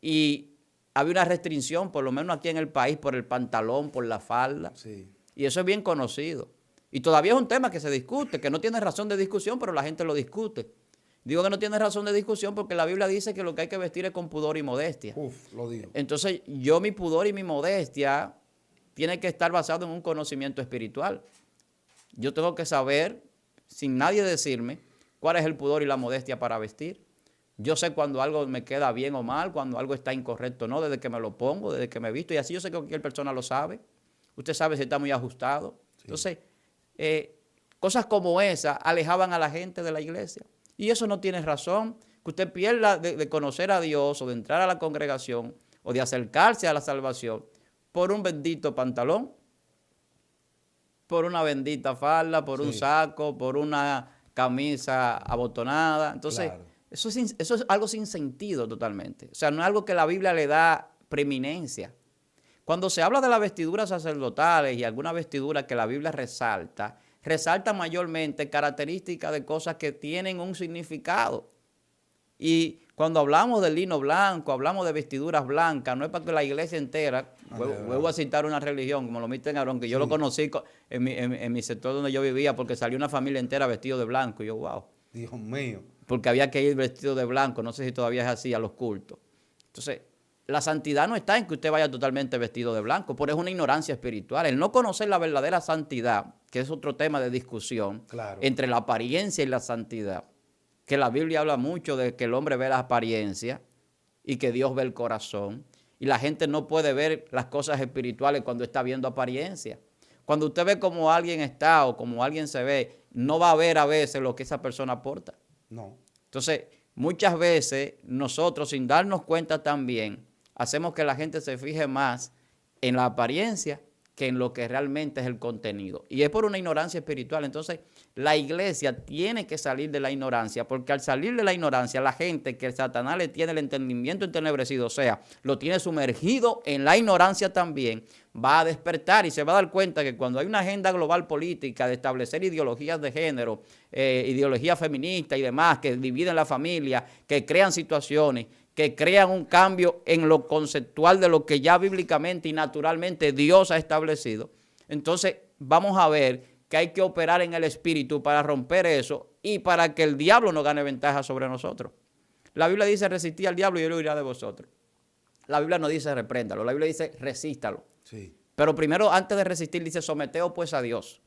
Y había una restricción, por lo menos aquí en el país, por el pantalón, por la falda. Sí. Y eso es bien conocido. Y todavía es un tema que se discute, que no tiene razón de discusión, pero la gente lo discute. Digo que no tiene razón de discusión porque la Biblia dice que lo que hay que vestir es con pudor y modestia. Lo digo. Entonces, mi pudor y mi modestia tiene que estar basado en un conocimiento espiritual. Yo tengo que saber, sin nadie decirme, cuál es el pudor y la modestia para vestir. Yo sé cuando algo me queda bien o mal, cuando algo está incorrecto o no, desde que me lo pongo, desde que me visto. Y así yo sé que cualquier persona lo sabe. Usted sabe si está muy ajustado. Sí. Entonces, cosas como esas alejaban a la gente de la iglesia. Y eso no tiene razón. Que usted pierda de conocer a Dios o de entrar a la congregación o de acercarse a la salvación por un bendito pantalón, por una bendita falda, por un saco, por una camisa abotonada. Entonces, claro, eso es algo sin sentido totalmente. O sea, no es algo que la Biblia le da preeminencia. Cuando se habla de las vestiduras sacerdotales y alguna vestidura que la Biblia resalta mayormente características de cosas que tienen un significado. Y cuando hablamos del lino blanco, hablamos de vestiduras blancas, no es para que la iglesia entera, vuelvo a citar una religión, como lo meten Aarón, que yo lo conocí en mi sector donde yo vivía, porque salió una familia entera vestido de blanco. Y yo, wow. Dios mío. Porque había que ir vestido de blanco, no sé si todavía es así, a los cultos. Entonces, la santidad no está en que usted vaya totalmente vestido de blanco, pero es una ignorancia espiritual. El no conocer la verdadera santidad, que es otro tema de discusión, Claro. entre la apariencia y la santidad, que la Biblia habla mucho de que el hombre ve la apariencia y que Dios ve el corazón, y la gente no puede ver las cosas espirituales cuando está viendo apariencia. Cuando usted ve cómo alguien está o cómo alguien se ve, no va a ver a veces lo que esa persona aporta. No. Entonces, muchas veces nosotros, sin darnos cuenta también, hacemos que la gente se fije más en la apariencia que en lo que realmente es el contenido. Y es por una ignorancia espiritual. Entonces, la iglesia tiene que salir de la ignorancia, porque al salir de la ignorancia, la gente que Satanás le tiene el entendimiento entenebrecido, o sea, lo tiene sumergido en la ignorancia también, va a despertar y se va a dar cuenta que cuando hay una agenda global política de establecer ideologías de género, ideología feminista y demás, que dividen la familia, que crean situaciones, que crean un cambio en lo conceptual de lo que ya bíblicamente y naturalmente Dios ha establecido, entonces vamos a ver que hay que operar en el espíritu para romper eso y para que el diablo no gane ventaja sobre nosotros. La Biblia dice resistid al diablo y él huirá de vosotros. La Biblia no dice repréndalo, la Biblia dice resístalo. Sí. Pero primero, antes de resistir, dice someteos pues a Dios.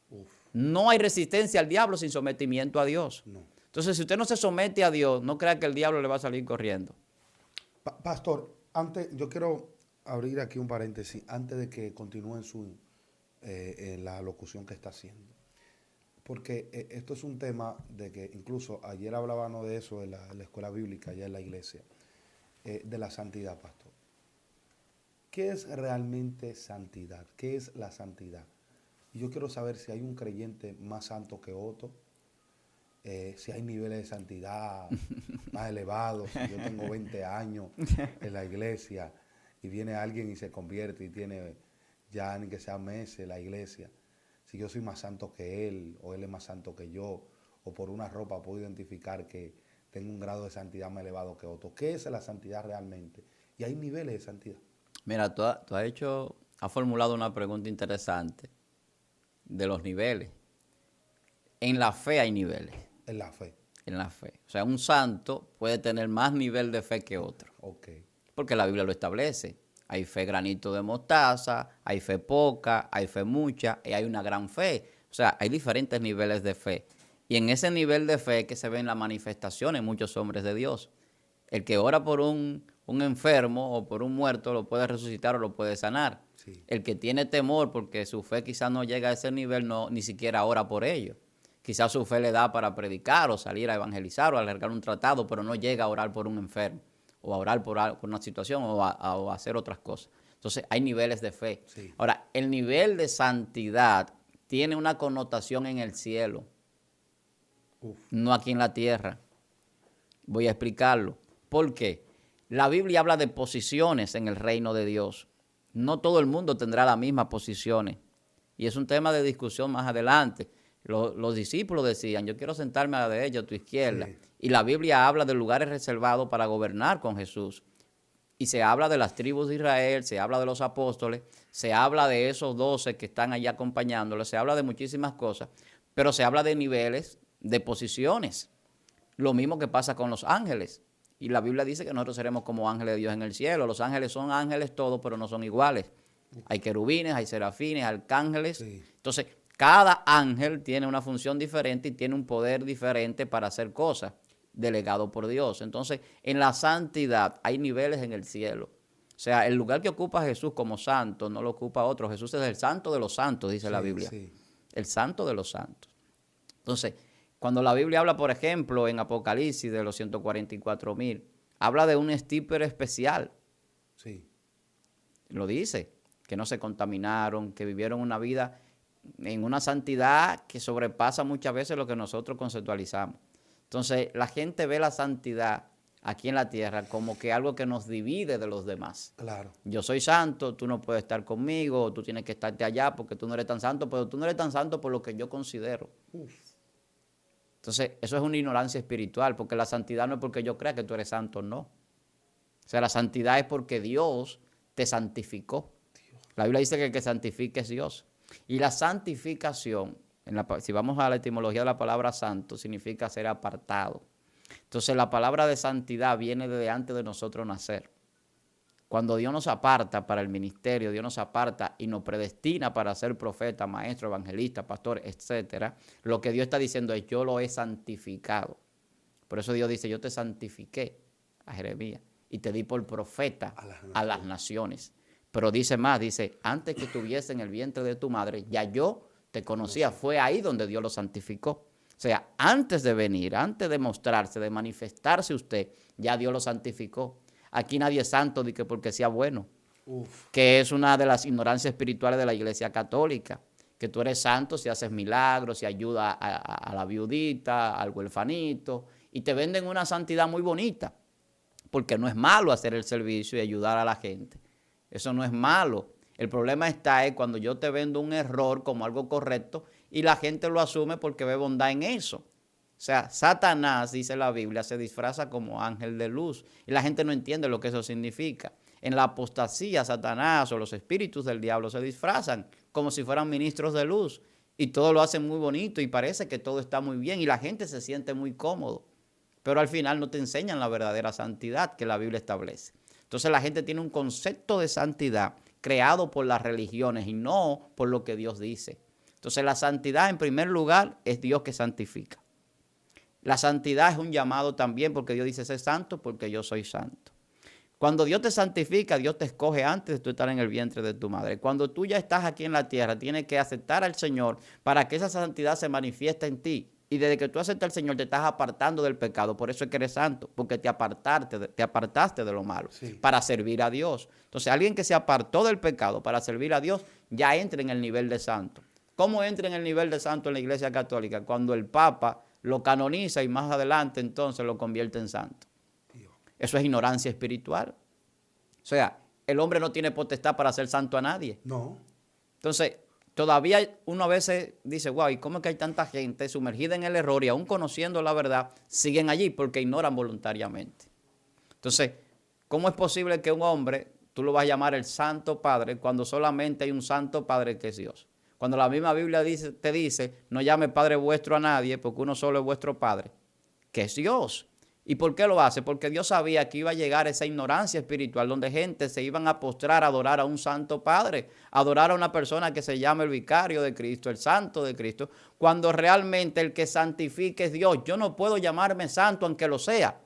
Uf. No hay resistencia al diablo sin sometimiento a Dios. No. Entonces, si usted no se somete a Dios, no crea que el diablo le va a salir corriendo. Pastor, antes, yo quiero abrir aquí un paréntesis, antes de que continúe en la locución que está haciendo. Porque esto es un tema de que incluso ayer hablábamos de eso en la escuela bíblica, allá en la iglesia, de la santidad, pastor. ¿Qué es realmente santidad? ¿Qué es la santidad? Y yo quiero saber si hay un creyente más santo que otro, si hay niveles de santidad más elevados. Si yo tengo 20 años en la iglesia y viene alguien y se convierte y tiene ya ni que sea meses en la iglesia, si yo soy más santo que él o él es más santo que yo, o por una ropa puedo identificar que tengo un grado de santidad más elevado que otro. ¿Qué es la santidad realmente? Y hay niveles de santidad. Mira, has formulado una pregunta interesante de los niveles. En la fe hay niveles. En la fe. En la fe. O sea, un santo puede tener más nivel de fe que otro. Ok. Porque la Biblia lo establece. Hay fe granito de mostaza, hay fe poca, hay fe mucha y hay una gran fe. O sea, hay diferentes niveles de fe. Y en ese nivel de fe que se ven las manifestaciones en muchos hombres de Dios. El que ora por un enfermo o por un muerto lo puede resucitar o lo puede sanar. Sí. El que tiene temor porque su fe quizás no llega a ese nivel, no, ni siquiera ora por ello. Quizás su fe le da para predicar o salir a evangelizar o alargar un tratado, pero no llega a orar por un enfermo o a orar por una situación o a hacer otras cosas. Entonces, hay niveles de fe. Sí. Ahora, el nivel de santidad tiene una connotación en el cielo, no aquí en la tierra. Voy a explicarlo. ¿Por qué? La Biblia habla de posiciones en el reino de Dios. No todo el mundo tendrá las mismas posiciones. Y es un tema de discusión más adelante. Los discípulos decían, yo quiero sentarme a la derecha, a tu izquierda. Sí. Y la Biblia habla de lugares reservados para gobernar con Jesús. Y se habla de las tribus de Israel, se habla de los apóstoles, se habla de esos 12 que están allá acompañándoles, se habla de muchísimas cosas, pero se habla de niveles, de posiciones. Lo mismo que pasa con los ángeles. Y la Biblia dice que nosotros seremos como ángeles de Dios en el cielo. Los ángeles son ángeles todos, pero no son iguales. Hay querubines, hay serafines, arcángeles. Sí. Entonces, cada ángel tiene una función diferente y tiene un poder diferente para hacer cosas, delegado por Dios. Entonces, en la santidad hay niveles en el cielo. O sea, el lugar que ocupa Jesús como santo no lo ocupa otro. Jesús es el santo de los santos, dice la Biblia. Sí. El santo de los santos. Entonces, cuando la Biblia habla, por ejemplo, en Apocalipsis de los 144,000, habla de un estirpe especial. Sí. Lo dice, que no se contaminaron, que vivieron una vida en una santidad que sobrepasa muchas veces lo que nosotros conceptualizamos. Entonces, la gente ve la santidad aquí en la tierra como que algo que nos divide de los demás. Claro. Yo soy santo, tú no puedes estar conmigo, tú tienes que estarte allá porque tú no eres tan santo, pero tú no eres tan santo por lo que yo considero. Uf. Entonces, eso es una ignorancia espiritual, porque la santidad no es porque yo crea que tú eres santo, no. O sea, la santidad es porque Dios te santificó. La Biblia dice que el que santifica es Dios. Y la santificación, si vamos a la etimología de la palabra santo, significa ser apartado. Entonces, la palabra de santidad viene desde antes de nosotros nacer. Cuando Dios nos aparta para el ministerio, Dios nos aparta y nos predestina para ser profeta, maestro, evangelista, pastor, etcétera, lo que Dios está diciendo es: yo lo he santificado. Por eso Dios dice: yo te santifiqué, a Jeremías, y te di por profeta a las naciones. Pero dice más, dice: antes que estuviese en el vientre de tu madre, ya yo te conocía. Fue ahí donde Dios lo santificó. O sea, antes de venir, antes de mostrarse, de manifestarse usted, ya Dios lo santificó. Aquí nadie es santo de que porque sea bueno. Que es una de las ignorancias espirituales de la Iglesia Católica. Que tú eres santo si haces milagros, si ayudas a la viudita, al huerfanito, y te venden una santidad muy bonita. Porque no es malo hacer el servicio y ayudar a la gente. Eso no es malo. El problema está cuando yo te vendo un error como algo correcto y la gente lo asume porque ve bondad en eso. O sea, Satanás, dice la Biblia, se disfraza como ángel de luz y la gente no entiende lo que eso significa. En la apostasía, Satanás o los espíritus del diablo se disfrazan como si fueran ministros de luz y todo lo hacen muy bonito y parece que todo está muy bien y la gente se siente muy cómodo. Pero al final no te enseñan la verdadera santidad que la Biblia establece. Entonces la gente tiene un concepto de santidad creado por las religiones y no por lo que Dios dice. Entonces la santidad, en primer lugar, es Dios que santifica. La santidad es un llamado también porque Dios dice: sé santo porque yo soy santo. Cuando Dios te santifica, Dios te escoge antes de tú estar en el vientre de tu madre. Cuando tú ya estás aquí en la tierra, tienes que aceptar al Señor para que esa santidad se manifieste en ti. Y desde que tú aceptas al Señor, te estás apartando del pecado. Por eso es que eres santo, porque te apartaste de lo malo, sí, para servir a Dios. Entonces, alguien que se apartó del pecado para servir a Dios, ya entra en el nivel de santo. ¿Cómo entra en el nivel de santo en la Iglesia Católica? Cuando el Papa lo canoniza y más adelante entonces lo convierte en santo. Eso es ignorancia espiritual. O sea, el hombre no tiene potestad para ser santo a nadie. No. Entonces, todavía uno a veces dice: wow, ¿y cómo es que hay tanta gente sumergida en el error y aún conociendo la verdad, siguen allí porque ignoran voluntariamente? Entonces, ¿cómo es posible que un hombre, tú lo vas a llamar el Santo Padre, cuando solamente hay un Santo Padre que es Dios? Cuando la misma Biblia te dice: no llame Padre vuestro a nadie, porque uno solo es vuestro Padre, que es Dios. ¿Y por qué lo hace? Porque Dios sabía que iba a llegar esa ignorancia espiritual donde gente se iban a postrar a adorar a un Santo Padre, a adorar a una persona que se llama el vicario de Cristo, el Santo de Cristo, cuando realmente el que santifique es Dios. Yo no puedo llamarme santo aunque lo sea,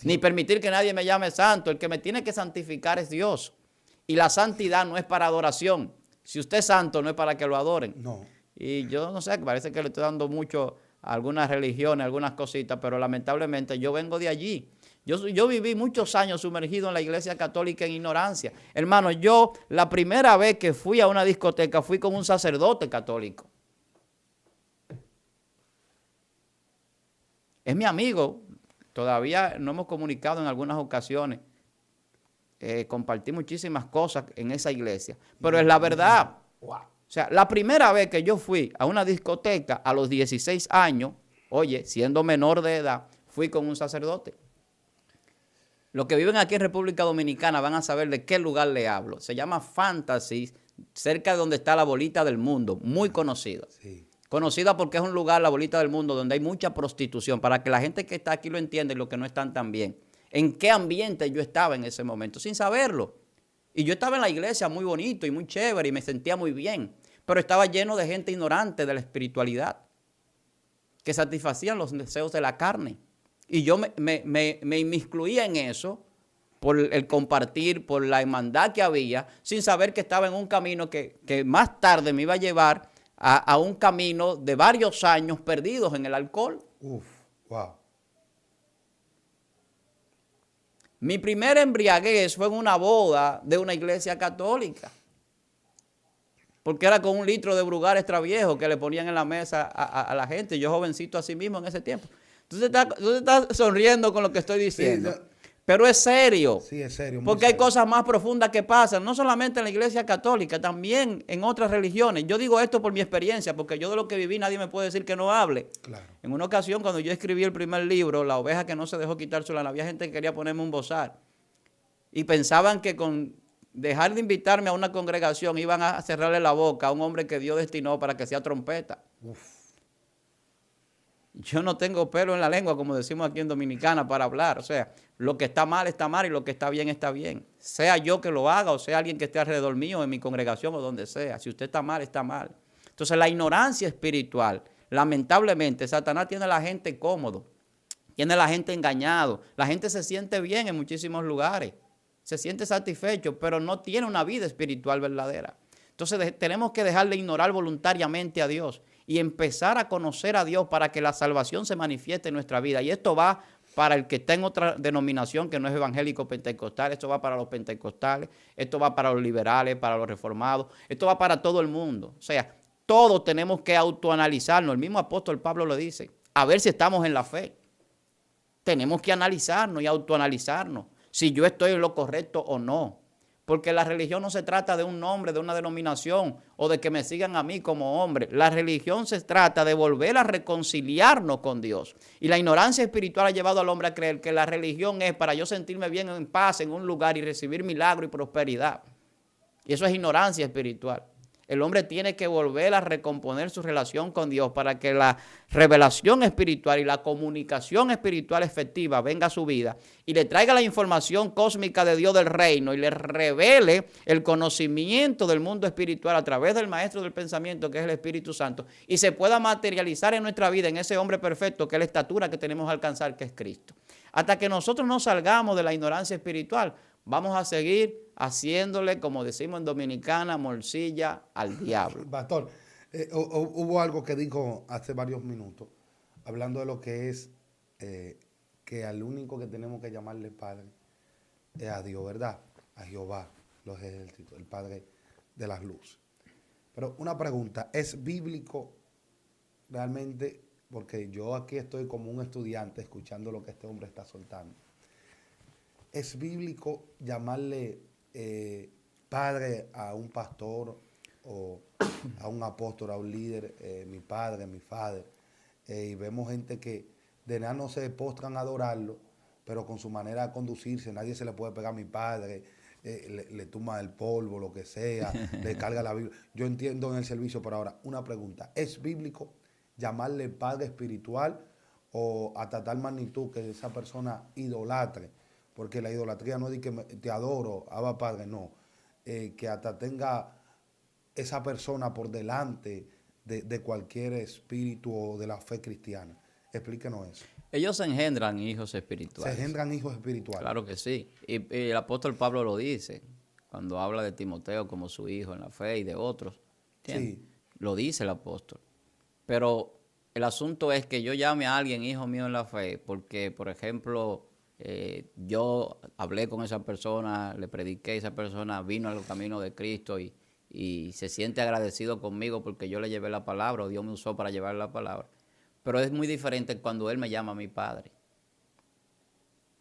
ni permitir que nadie me llame santo. El que me tiene que santificar es Dios. Y la santidad no es para adoración. Si usted es santo, no es para que lo adoren. No. Y yo no sé, parece que le estoy dando mucho a algunas religiones, algunas cositas, pero lamentablemente yo vengo de allí. Yo viví muchos años sumergido en la Iglesia Católica en ignorancia. Hermano, yo la primera vez que fui a una discoteca fui con un sacerdote católico. Es mi amigo. Todavía no hemos comunicado en algunas ocasiones. Compartí muchísimas cosas en esa iglesia. Pero es la verdad. Wow. O sea, la primera vez que yo fui a una discoteca a los 16 años, oye, siendo menor de edad, fui con un sacerdote. Los que viven aquí en República Dominicana van a saber de qué lugar le hablo. Se llama Fantasy, cerca de donde está la bolita del mundo, muy conocida. Sí. Conocida porque es un lugar, la bolita del mundo, donde hay mucha prostitución. Para que la gente que está aquí lo entienda y los que no están tan bien. ¿En qué ambiente yo estaba en ese momento? Sin saberlo. Y yo estaba en la iglesia muy bonito y muy chévere y me sentía muy bien. Pero estaba lleno de gente ignorante de la espiritualidad, que satisfacían los deseos de la carne. Y yo me inmiscuía en eso por el compartir, por la hermandad que había, sin saber que estaba en un camino que más tarde me iba a llevar a un camino de varios años perdidos en el alcohol. Uf, wow. Mi primera embriaguez fue en una boda de una iglesia católica. Porque era con 1 litro de Brugal extra viejo que le ponían en la mesa a la gente. Yo jovencito así mismo en ese tiempo. Tú te estás sonriendo con lo que estoy diciendo. Sí, pero es serio. Sí, es serio. Porque hay cosas más profundas que pasan. No solamente en la iglesia católica, también en otras religiones. Yo digo esto por mi experiencia, porque yo de lo que viví nadie me puede decir que no hable. Claro. En una ocasión, cuando yo escribí el primer libro, La oveja que no se dejó quitar su lana, había gente que quería ponerme un bozal. Y pensaban que con dejar de invitarme a una congregación iban a cerrarle la boca a un hombre que Dios destinó para que sea trompeta. Uf. Yo no tengo pelo en la lengua, como decimos aquí en Dominicana, para hablar. O sea, lo que está mal y lo que está bien. Sea yo que lo haga o sea alguien que esté alrededor mío, en mi congregación o donde sea. Si usted está mal, está mal. Entonces, la ignorancia espiritual, lamentablemente, Satanás tiene a la gente cómodo, tiene a la gente engañado. La gente se siente bien en muchísimos lugares, se siente satisfecho, pero no tiene una vida espiritual verdadera. Entonces, tenemos que dejar de ignorar voluntariamente a Dios y empezar a conocer a Dios para que la salvación se manifieste en nuestra vida. Y esto va para el que está en otra denominación que no es evangélico pentecostal, esto va para los pentecostales, esto va para los liberales, para los reformados, esto va para todo el mundo. O sea, todos tenemos que autoanalizarnos. El mismo apóstol Pablo lo dice, a ver si estamos en la fe. Tenemos que analizarnos y autoanalizarnos, si yo estoy en lo correcto o no. Porque la religión no se trata de un nombre, de una denominación o de que me sigan a mí como hombre. La religión se trata de volver a reconciliarnos con Dios. Y la ignorancia espiritual ha llevado al hombre a creer que la religión es para yo sentirme bien en paz en un lugar y recibir milagro y prosperidad. Y eso es ignorancia espiritual. El hombre tiene que volver a recomponer su relación con Dios para que la revelación espiritual y la comunicación espiritual efectiva venga a su vida y le traiga la información cósmica de Dios del reino y le revele el conocimiento del mundo espiritual a través del maestro del pensamiento que es el Espíritu Santo y se pueda materializar en nuestra vida en ese hombre perfecto que es la estatura que tenemos que alcanzar, que es Cristo. Hasta que nosotros no salgamos de la ignorancia espiritual, vamos a seguir haciéndole, como decimos en Dominicana, morcilla al diablo. Pastor, hubo algo que dijo hace varios minutos, hablando de lo que es que al único que tenemos que llamarle Padre es a Dios, ¿verdad? A Jehová, los ejércitos, el Padre de las luces. Pero una pregunta, ¿es bíblico realmente? Porque yo aquí estoy como un estudiante escuchando lo que este hombre está soltando. ¿Es bíblico llamarle padre a un pastor o a un apóstol, a un líder, mi padre, mi padre? Y vemos gente que de nada no se postran a adorarlo, pero con su manera de conducirse, nadie se le puede pegar a mi padre, le tumba el polvo, lo que sea, le carga la Biblia. Yo entiendo en el servicio, pero ahora, una pregunta, ¿es bíblico llamarle padre espiritual o hasta tal magnitud que esa persona idolatre? Porque la idolatría no es de que te adoro, Abba Padre, no. Que hasta tenga esa persona por delante de cualquier espíritu o de la fe cristiana. Explíquenos eso. Ellos engendran hijos espirituales. Se engendran hijos espirituales. Claro que sí. Y el apóstol Pablo lo dice cuando habla de Timoteo como su hijo en la fe y de otros. ¿Entiendes? Sí. Lo dice el apóstol. Pero el asunto es que yo llame a alguien hijo mío en la fe porque, por ejemplo, yo hablé con esa persona, le prediqué, esa persona vino al camino de Cristo y se siente agradecido conmigo porque yo le llevé la palabra o Dios me usó para llevar la palabra. Pero es muy diferente cuando Él me llama a mi padre.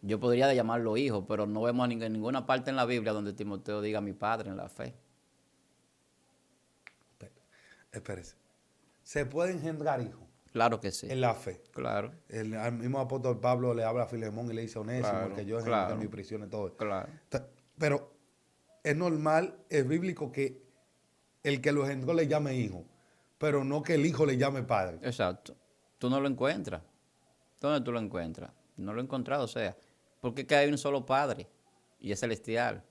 Yo podría llamarlo hijo, pero no vemos en ninguna parte en la Biblia donde Timoteo diga mi padre en la fe. Espérese. ¿Se puede engendrar hijos? Claro que sí. En la fe. Claro. El mismo apóstol Pablo le habla a Filemón y le dice a Onésimo, claro, que yo en mi prisión y todo. Claro. Pero es normal, es bíblico que el que lo engendró le llame hijo, pero no que el hijo le llame padre. Exacto. Tú no lo encuentras. ¿Dónde tú lo encuentras? No lo he encontrado, o sea, porque que hay un solo Padre y es celestial.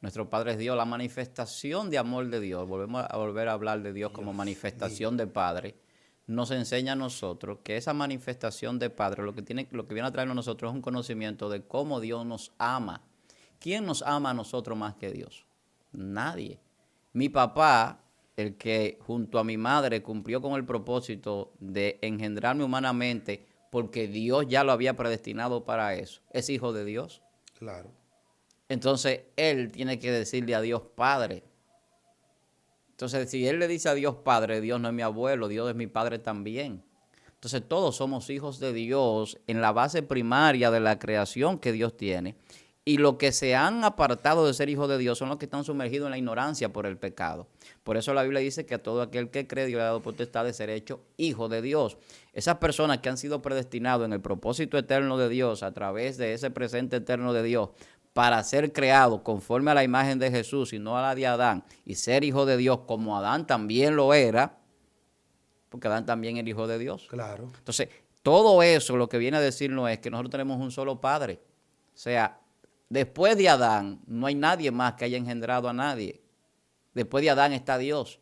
Nuestro Padre es Dios, la manifestación de amor de Dios. Volvemos a volver a hablar de Dios como manifestación de Padre. Nos enseña a nosotros que esa manifestación de Padre, lo que viene a traernos a nosotros es un conocimiento de cómo Dios nos ama. ¿Quién nos ama a nosotros más que Dios? Nadie. Mi papá, el que junto a mi madre cumplió con el propósito de engendrarme humanamente, porque Dios ya lo había predestinado para eso, es hijo de Dios. Claro. Entonces, él tiene que decirle a Dios Padre. Entonces, si él le dice a Dios Padre, Dios no es mi abuelo, Dios es mi Padre también. Entonces, todos somos hijos de Dios en la base primaria de la creación que Dios tiene. Y los que se han apartado de ser hijos de Dios son los que están sumergidos en la ignorancia por el pecado. Por eso la Biblia dice que a todo aquel que cree, Dios le ha dado potestad de ser hecho hijo de Dios. Esas personas que han sido predestinados en el propósito eterno de Dios, a través de ese presente eterno de Dios, para ser creados conforme a la imagen de Jesús y no a la de Adán, y ser hijo de Dios como Adán también lo era, porque Adán también era hijo de Dios. Claro. Entonces, todo eso lo que viene a decirnos es que nosotros tenemos un solo Padre. O sea, después de Adán no hay nadie más que haya engendrado a nadie. Después de Adán está Dios,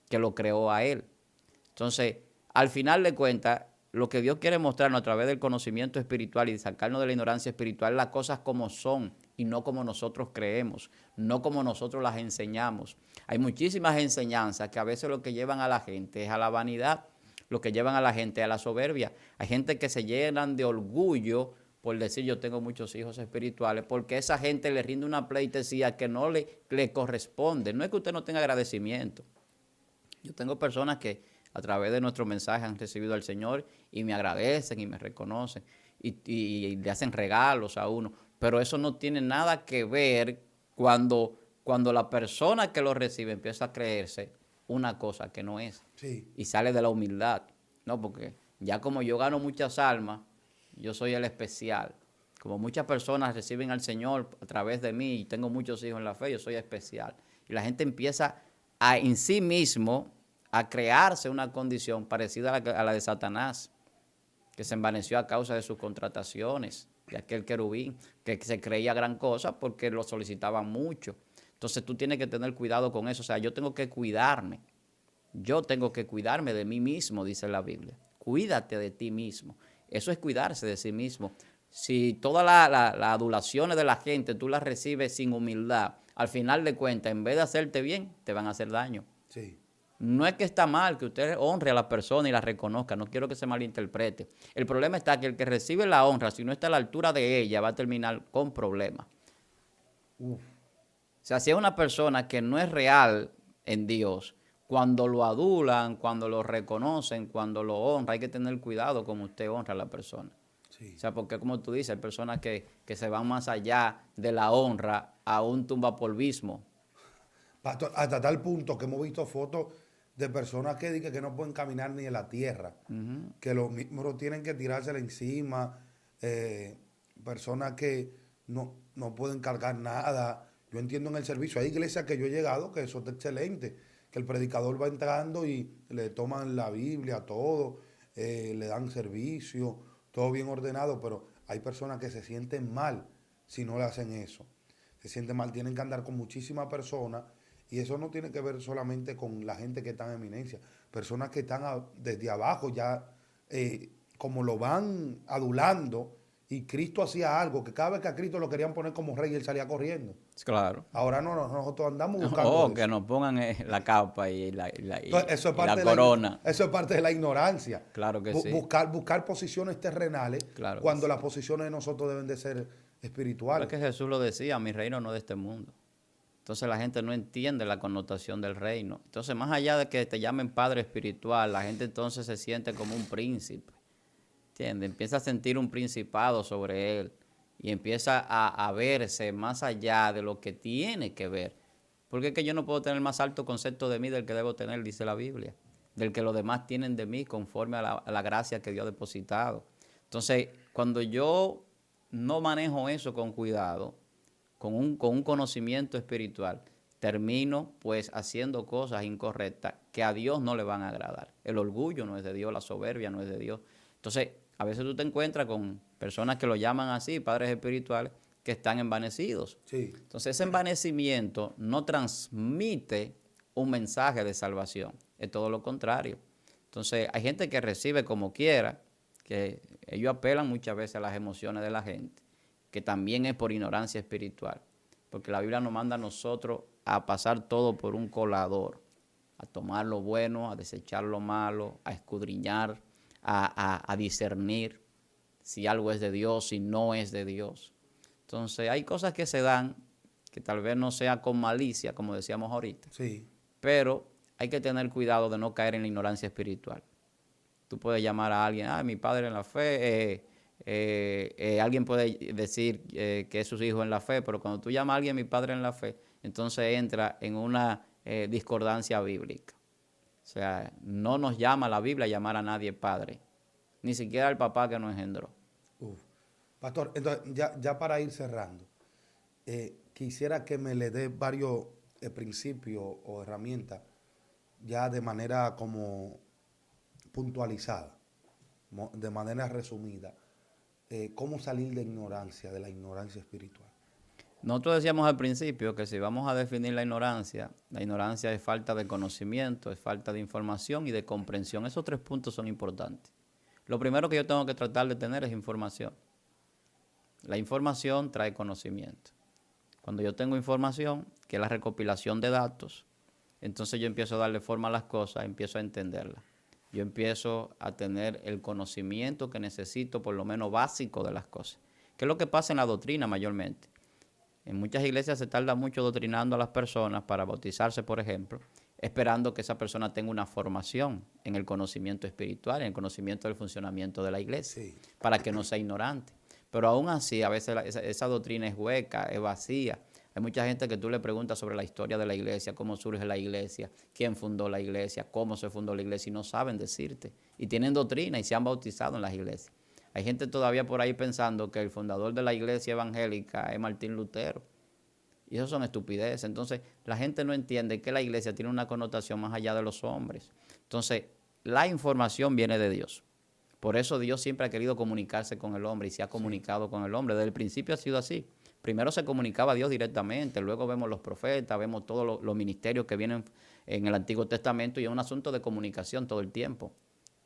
que lo creó a él. Entonces, al final de cuentas, lo que Dios quiere mostrarnos a través del conocimiento espiritual y sacarnos de la ignorancia espiritual, las cosas como son y no como nosotros creemos, no como nosotros las enseñamos. Hay muchísimas enseñanzas que a veces lo que llevan a la gente es a la vanidad, lo que llevan a la gente a la soberbia. Hay gente que se llenan de orgullo por decir yo tengo muchos hijos espirituales, porque esa gente le rinde una pleitesía que no le corresponde. No es que usted no tenga agradecimiento. Yo tengo personas que a través de nuestro mensaje han recibido al Señor y me agradecen y me reconocen y le hacen regalos a uno. Pero eso no tiene nada que ver cuando la persona que lo recibe empieza a creerse una cosa que no es. Sí. Y sale de la humildad. No, porque ya como yo gano muchas almas, yo soy el especial. Como muchas personas reciben al Señor a través de mí y tengo muchos hijos en la fe, yo soy especial. Y la gente empieza en sí mismo a crearse una condición parecida a la de Satanás, que se envaneció a causa de sus contrataciones, de aquel querubín, que se creía gran cosa porque lo solicitaban mucho. Entonces tú tienes que tener cuidado con eso. O sea, yo tengo que cuidarme. Yo tengo que cuidarme de mí mismo, dice la Biblia. Cuídate de ti mismo. Eso es cuidarse de sí mismo. Si todas las adulaciones de la gente tú las recibes sin humildad, al final de cuentas, en vez de hacerte bien, te van a hacer daño. Sí. No es que está mal que usted honre a la persona y la reconozca, no quiero que se malinterprete. El problema está que el que recibe la honra, si no está a la altura de ella, va a terminar con problemas. O sea, si es una persona que no es real en Dios, cuando lo adulan, cuando lo reconocen, cuando lo honran, hay que tener cuidado como usted honra a la persona. Sí. O sea, porque como tú dices, hay personas que se van más allá de la honra a un tumbapolvismo. Pastor, hasta tal punto que hemos visto fotos de personas que dicen que no pueden caminar ni en la tierra, que los mismos tienen que tirársela encima, personas que no pueden cargar nada. Yo entiendo en el servicio, hay iglesias que yo he llegado que eso es excelente, que el predicador va entrando y le toman la Biblia, todo, le dan servicio, todo bien ordenado, pero hay personas que se sienten mal si no le hacen eso. Se sienten mal, tienen que andar con muchísimas personas. Y eso no tiene que ver solamente con la gente que está en eminencia. Personas que están desde abajo ya, como lo van adulando, y Cristo hacía algo, que cada vez que a Cristo lo querían poner como rey, él salía corriendo. Claro. Ahora no, nosotros andamos buscando Oh, eso. que nos pongan la capa y Entonces, eso es y la parte corona. eso es parte de la ignorancia. Claro que sí. Buscar posiciones terrenales Claro que cuando sí. las posiciones de nosotros deben de ser Pero es espirituales. que Jesús lo decía, mi reino no es de este mundo. Entonces la gente no entiende la connotación del reino. Entonces, más allá de que te llamen padre espiritual, la gente entonces se siente como un príncipe. ¿Entiendes? Empieza a sentir un principado sobre él y empieza a verse más allá de lo que tiene que ver. Porque es que yo no puedo tener más alto concepto de mí del que debo tener, dice la Biblia. Del que los demás tienen de mí conforme a la gracia que Dios ha depositado. Entonces, cuando yo no manejo eso con cuidado, con un conocimiento espiritual, termino pues haciendo cosas incorrectas que a Dios no le van a agradar. El orgullo no es de Dios, la soberbia no es de Dios. Entonces, a veces tú te encuentras con personas que lo llaman así, padres espirituales, que están envanecidos. Sí. Entonces, ese envanecimiento no transmite un mensaje de salvación, es todo lo contrario. Entonces, hay gente que recibe como quiera, que ellos apelan muchas veces a las emociones de la gente, que también es por ignorancia espiritual, porque la Biblia nos manda a nosotros a pasar todo por un colador, a tomar lo bueno, a desechar lo malo, a escudriñar, a discernir si algo es de Dios, si no es de Dios. Entonces hay cosas que se dan que tal vez no sea con malicia, como decíamos ahorita, Sí. pero hay que tener cuidado de no caer en la ignorancia espiritual. Tú puedes llamar a alguien, mi padre en la fe, alguien puede decir que es sus hijos en la fe, pero cuando tú llamas a alguien mi padre en la fe, entonces entra en una discordancia bíblica. O sea, no nos llama la Biblia a llamar a nadie padre, ni siquiera al papá que nos engendró. Pastor, entonces ya para ir cerrando, quisiera que me le dé varios principios o herramientas ya de manera como puntualizada. de manera resumida, cómo salir de la ignorancia espiritual. Nosotros decíamos al principio que si vamos a definir la ignorancia es falta de conocimiento, es falta de información y de comprensión. Esos 3 puntos son importantes. Lo primero que yo tengo que tratar de tener es información. La información trae conocimiento. Cuando yo tengo información, que es la recopilación de datos, entonces yo empiezo a darle forma a las cosas, empiezo a entenderlas. Yo empiezo a tener el conocimiento que necesito, por lo menos básico, de las cosas. ¿Qué es lo que pasa en la doctrina mayormente? En muchas iglesias se tarda mucho doctrinando a las personas para bautizarse, por ejemplo, esperando que esa persona tenga una formación en el conocimiento espiritual, en el conocimiento del funcionamiento de la iglesia, sí, para que no sea ignorante. Pero aún así, a veces esa doctrina es hueca, es vacía. Hay mucha gente que tú le preguntas sobre la historia de la iglesia, cómo surge la iglesia, quién fundó la iglesia, cómo se fundó la iglesia, y no saben decirte. Y tienen doctrina y se han bautizado en las iglesias. Hay gente todavía por ahí pensando que el fundador de la iglesia evangélica es Martín Lutero. Y eso son estupideces. Entonces, la gente no entiende que la iglesia tiene una connotación más allá de los hombres. Entonces, la información viene de Dios. Por eso Dios siempre ha querido comunicarse con el hombre y se ha comunicado con el hombre. Desde el principio ha sido así. Primero se comunicaba a Dios directamente, luego vemos los profetas, vemos todos los ministerios que vienen en el Antiguo Testamento y es un asunto de comunicación todo el tiempo.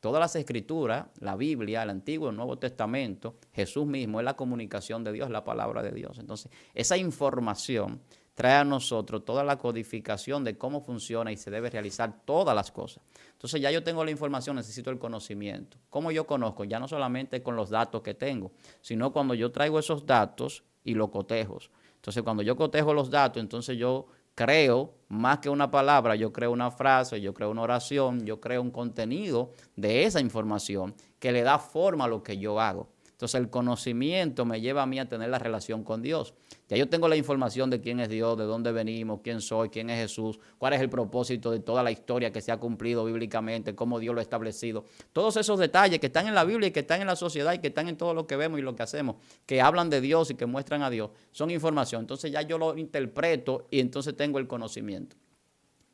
Todas las escrituras, la Biblia, el Antiguo y el Nuevo Testamento, Jesús mismo es la comunicación de Dios, la palabra de Dios. Entonces, esa información trae a nosotros toda la codificación de cómo funciona y se debe realizar todas las cosas. Entonces, ya yo tengo la información, necesito el conocimiento. ¿Cómo yo conozco? Ya no solamente con los datos que tengo, sino cuando yo traigo esos datos y los cotejo. Entonces, cuando yo cotejo los datos, entonces yo creo, más que una palabra, yo creo una frase, yo creo una oración, yo creo un contenido de esa información que le da forma a lo que yo hago. Entonces el conocimiento me lleva a mí a tener la relación con Dios. Ya yo tengo la información de quién es Dios, de dónde venimos, quién soy, quién es Jesús, cuál es el propósito de toda la historia que se ha cumplido bíblicamente, cómo Dios lo ha establecido. Todos esos detalles que están en la Biblia y que están en la sociedad y que están en todo lo que vemos y lo que hacemos, que hablan de Dios y que muestran a Dios, son información. Entonces ya yo lo interpreto y entonces tengo el conocimiento.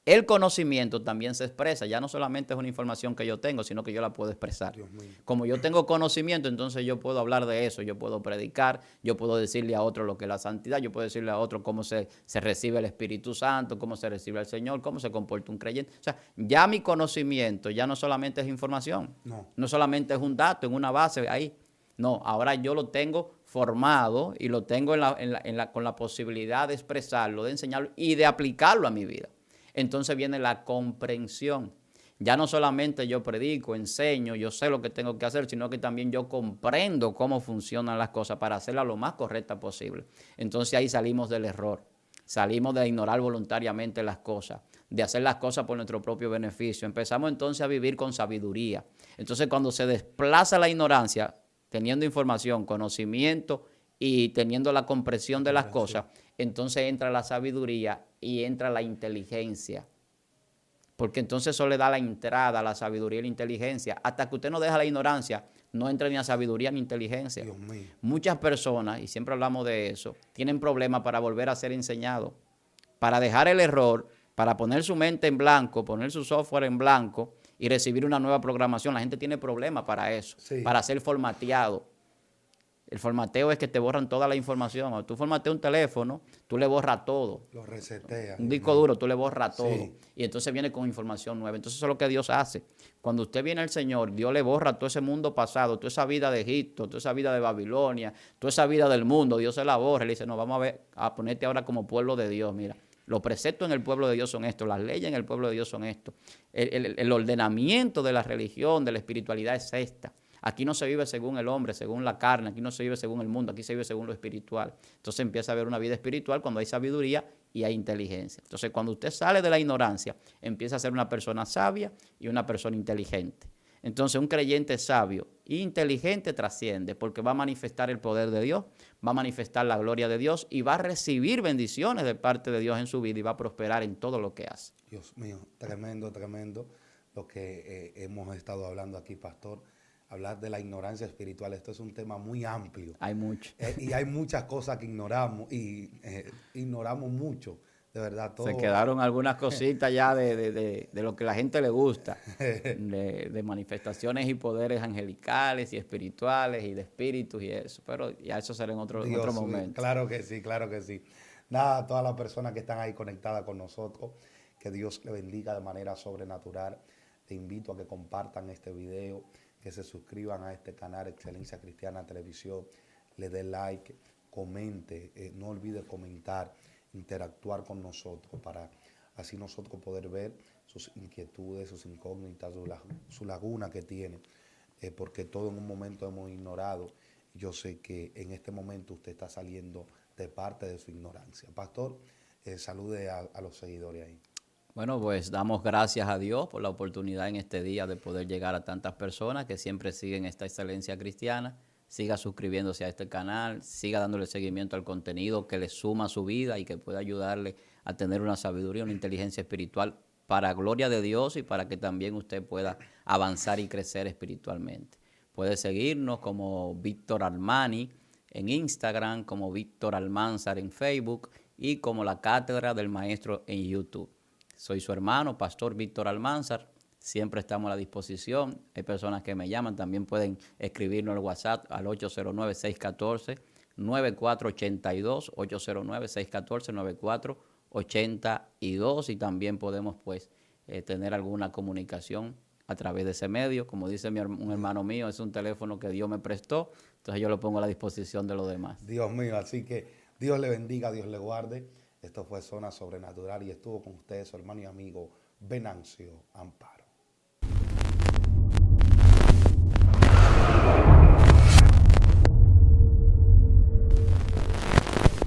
El conocimiento también se expresa, ya no solamente es una información que yo tengo, sino que yo la puedo expresar. Como yo tengo conocimiento, entonces yo puedo hablar de eso, yo puedo predicar, yo puedo decirle a otro lo que es la santidad, yo puedo decirle a otro cómo se recibe el Espíritu Santo, cómo se recibe el Señor, cómo se comporta un creyente. O sea, ya mi conocimiento ya no solamente es información, no solamente es un dato en una base ahí. No, ahora yo lo tengo formado y lo tengo con la posibilidad de expresarlo, de enseñarlo y de aplicarlo a mi vida. Entonces viene la comprensión. Ya no solamente yo predico, enseño, yo sé lo que tengo que hacer, sino que también yo comprendo cómo funcionan las cosas para hacerlas lo más correcta posible. Entonces ahí salimos del error, salimos de ignorar voluntariamente las cosas, de hacer las cosas por nuestro propio beneficio. Empezamos entonces a vivir con sabiduría. Entonces cuando se desplaza la ignorancia, teniendo información, conocimiento y teniendo la comprensión de las cosas, entonces entra la sabiduría y entra la inteligencia. Porque entonces eso le da la entrada a la sabiduría y la inteligencia. Hasta que usted no deja la ignorancia, no entra ni a sabiduría ni inteligencia. Dios mío. Muchas personas, y siempre hablamos de eso, tienen problemas para volver a ser enseñados. Para dejar el error, para poner su mente en blanco, poner su software en blanco y recibir una nueva programación. La gente tiene problemas para eso, para ser formateado. El formateo es que te borran toda la información. Cuando tú formateas un teléfono, tú le borras todo. Lo reseteas. Un disco duro, tú le borras todo. Sí. Y entonces viene con información nueva. Entonces eso es lo que Dios hace. Cuando usted viene al Señor, Dios le borra todo ese mundo pasado, toda esa vida de Egipto, toda esa vida de Babilonia, toda esa vida del mundo. Dios se la borra. Le dice, no, vamos a ponerte ahora como pueblo de Dios. Mira, los preceptos en el pueblo de Dios son estos, las leyes en el pueblo de Dios son estos. El ordenamiento de la religión, de la espiritualidad es esta. Aquí no se vive según el hombre, según la carne, aquí no se vive según el mundo, aquí se vive según lo espiritual. Entonces empieza a haber una vida espiritual cuando hay sabiduría y hay inteligencia. Entonces cuando usted sale de la ignorancia, empieza a ser una persona sabia y una persona inteligente. Entonces un creyente sabio e inteligente trasciende porque va a manifestar el poder de Dios, va a manifestar la gloria de Dios y va a recibir bendiciones de parte de Dios en su vida y va a prosperar en todo lo que hace. Dios mío, tremendo, tremendo lo que hemos estado hablando aquí, pastor. Hablar de la ignorancia espiritual, esto es un tema muy amplio. Hay mucho. Y hay muchas cosas que ignoramos y ignoramos mucho de verdad, todo. Se quedaron algunas cositas ya de lo que la gente le gusta, de manifestaciones y poderes angelicales y espirituales y de espíritus y eso, pero ya eso será en otro momento. Claro que sí, claro que sí. Nada, a todas las personas que están ahí conectadas con nosotros, que Dios le bendiga de manera sobrenatural. Te invito a que compartan este video, que se suscriban a este canal Excelencia Cristiana Televisión, le dé like, comente, no olvide comentar, interactuar con nosotros para así nosotros poder ver sus inquietudes, sus incógnitas, su laguna que tiene, porque todo en un momento hemos ignorado. Yo sé que en este momento usted está saliendo de parte de su ignorancia. Pastor, salude a los seguidores ahí. Bueno, pues damos gracias a Dios por la oportunidad en este día de poder llegar a tantas personas que siempre siguen esta excelencia cristiana. Siga suscribiéndose a este canal, siga dándole seguimiento al contenido que le suma a su vida y que pueda ayudarle a tener una sabiduría, una inteligencia espiritual para gloria de Dios y para que también usted pueda avanzar y crecer espiritualmente. Puede seguirnos como Víctor Armani en Instagram, como Víctor Almanzar en Facebook y como La Cátedra del Maestro en YouTube. Soy su hermano, Pastor Víctor Almanzar. Siempre estamos a la disposición. Hay personas que me llaman, también pueden escribirnos al WhatsApp al 809-614-9482, 809-614-9482 y también podemos pues tener alguna comunicación a través de ese medio. Como dice un hermano mío, es un teléfono que Dios me prestó, entonces yo lo pongo a la disposición de los demás. Dios mío, así que Dios le bendiga, Dios le guarde. Esto fue Zona Sobrenatural y estuvo con ustedes su hermano y amigo Venancio Amparo.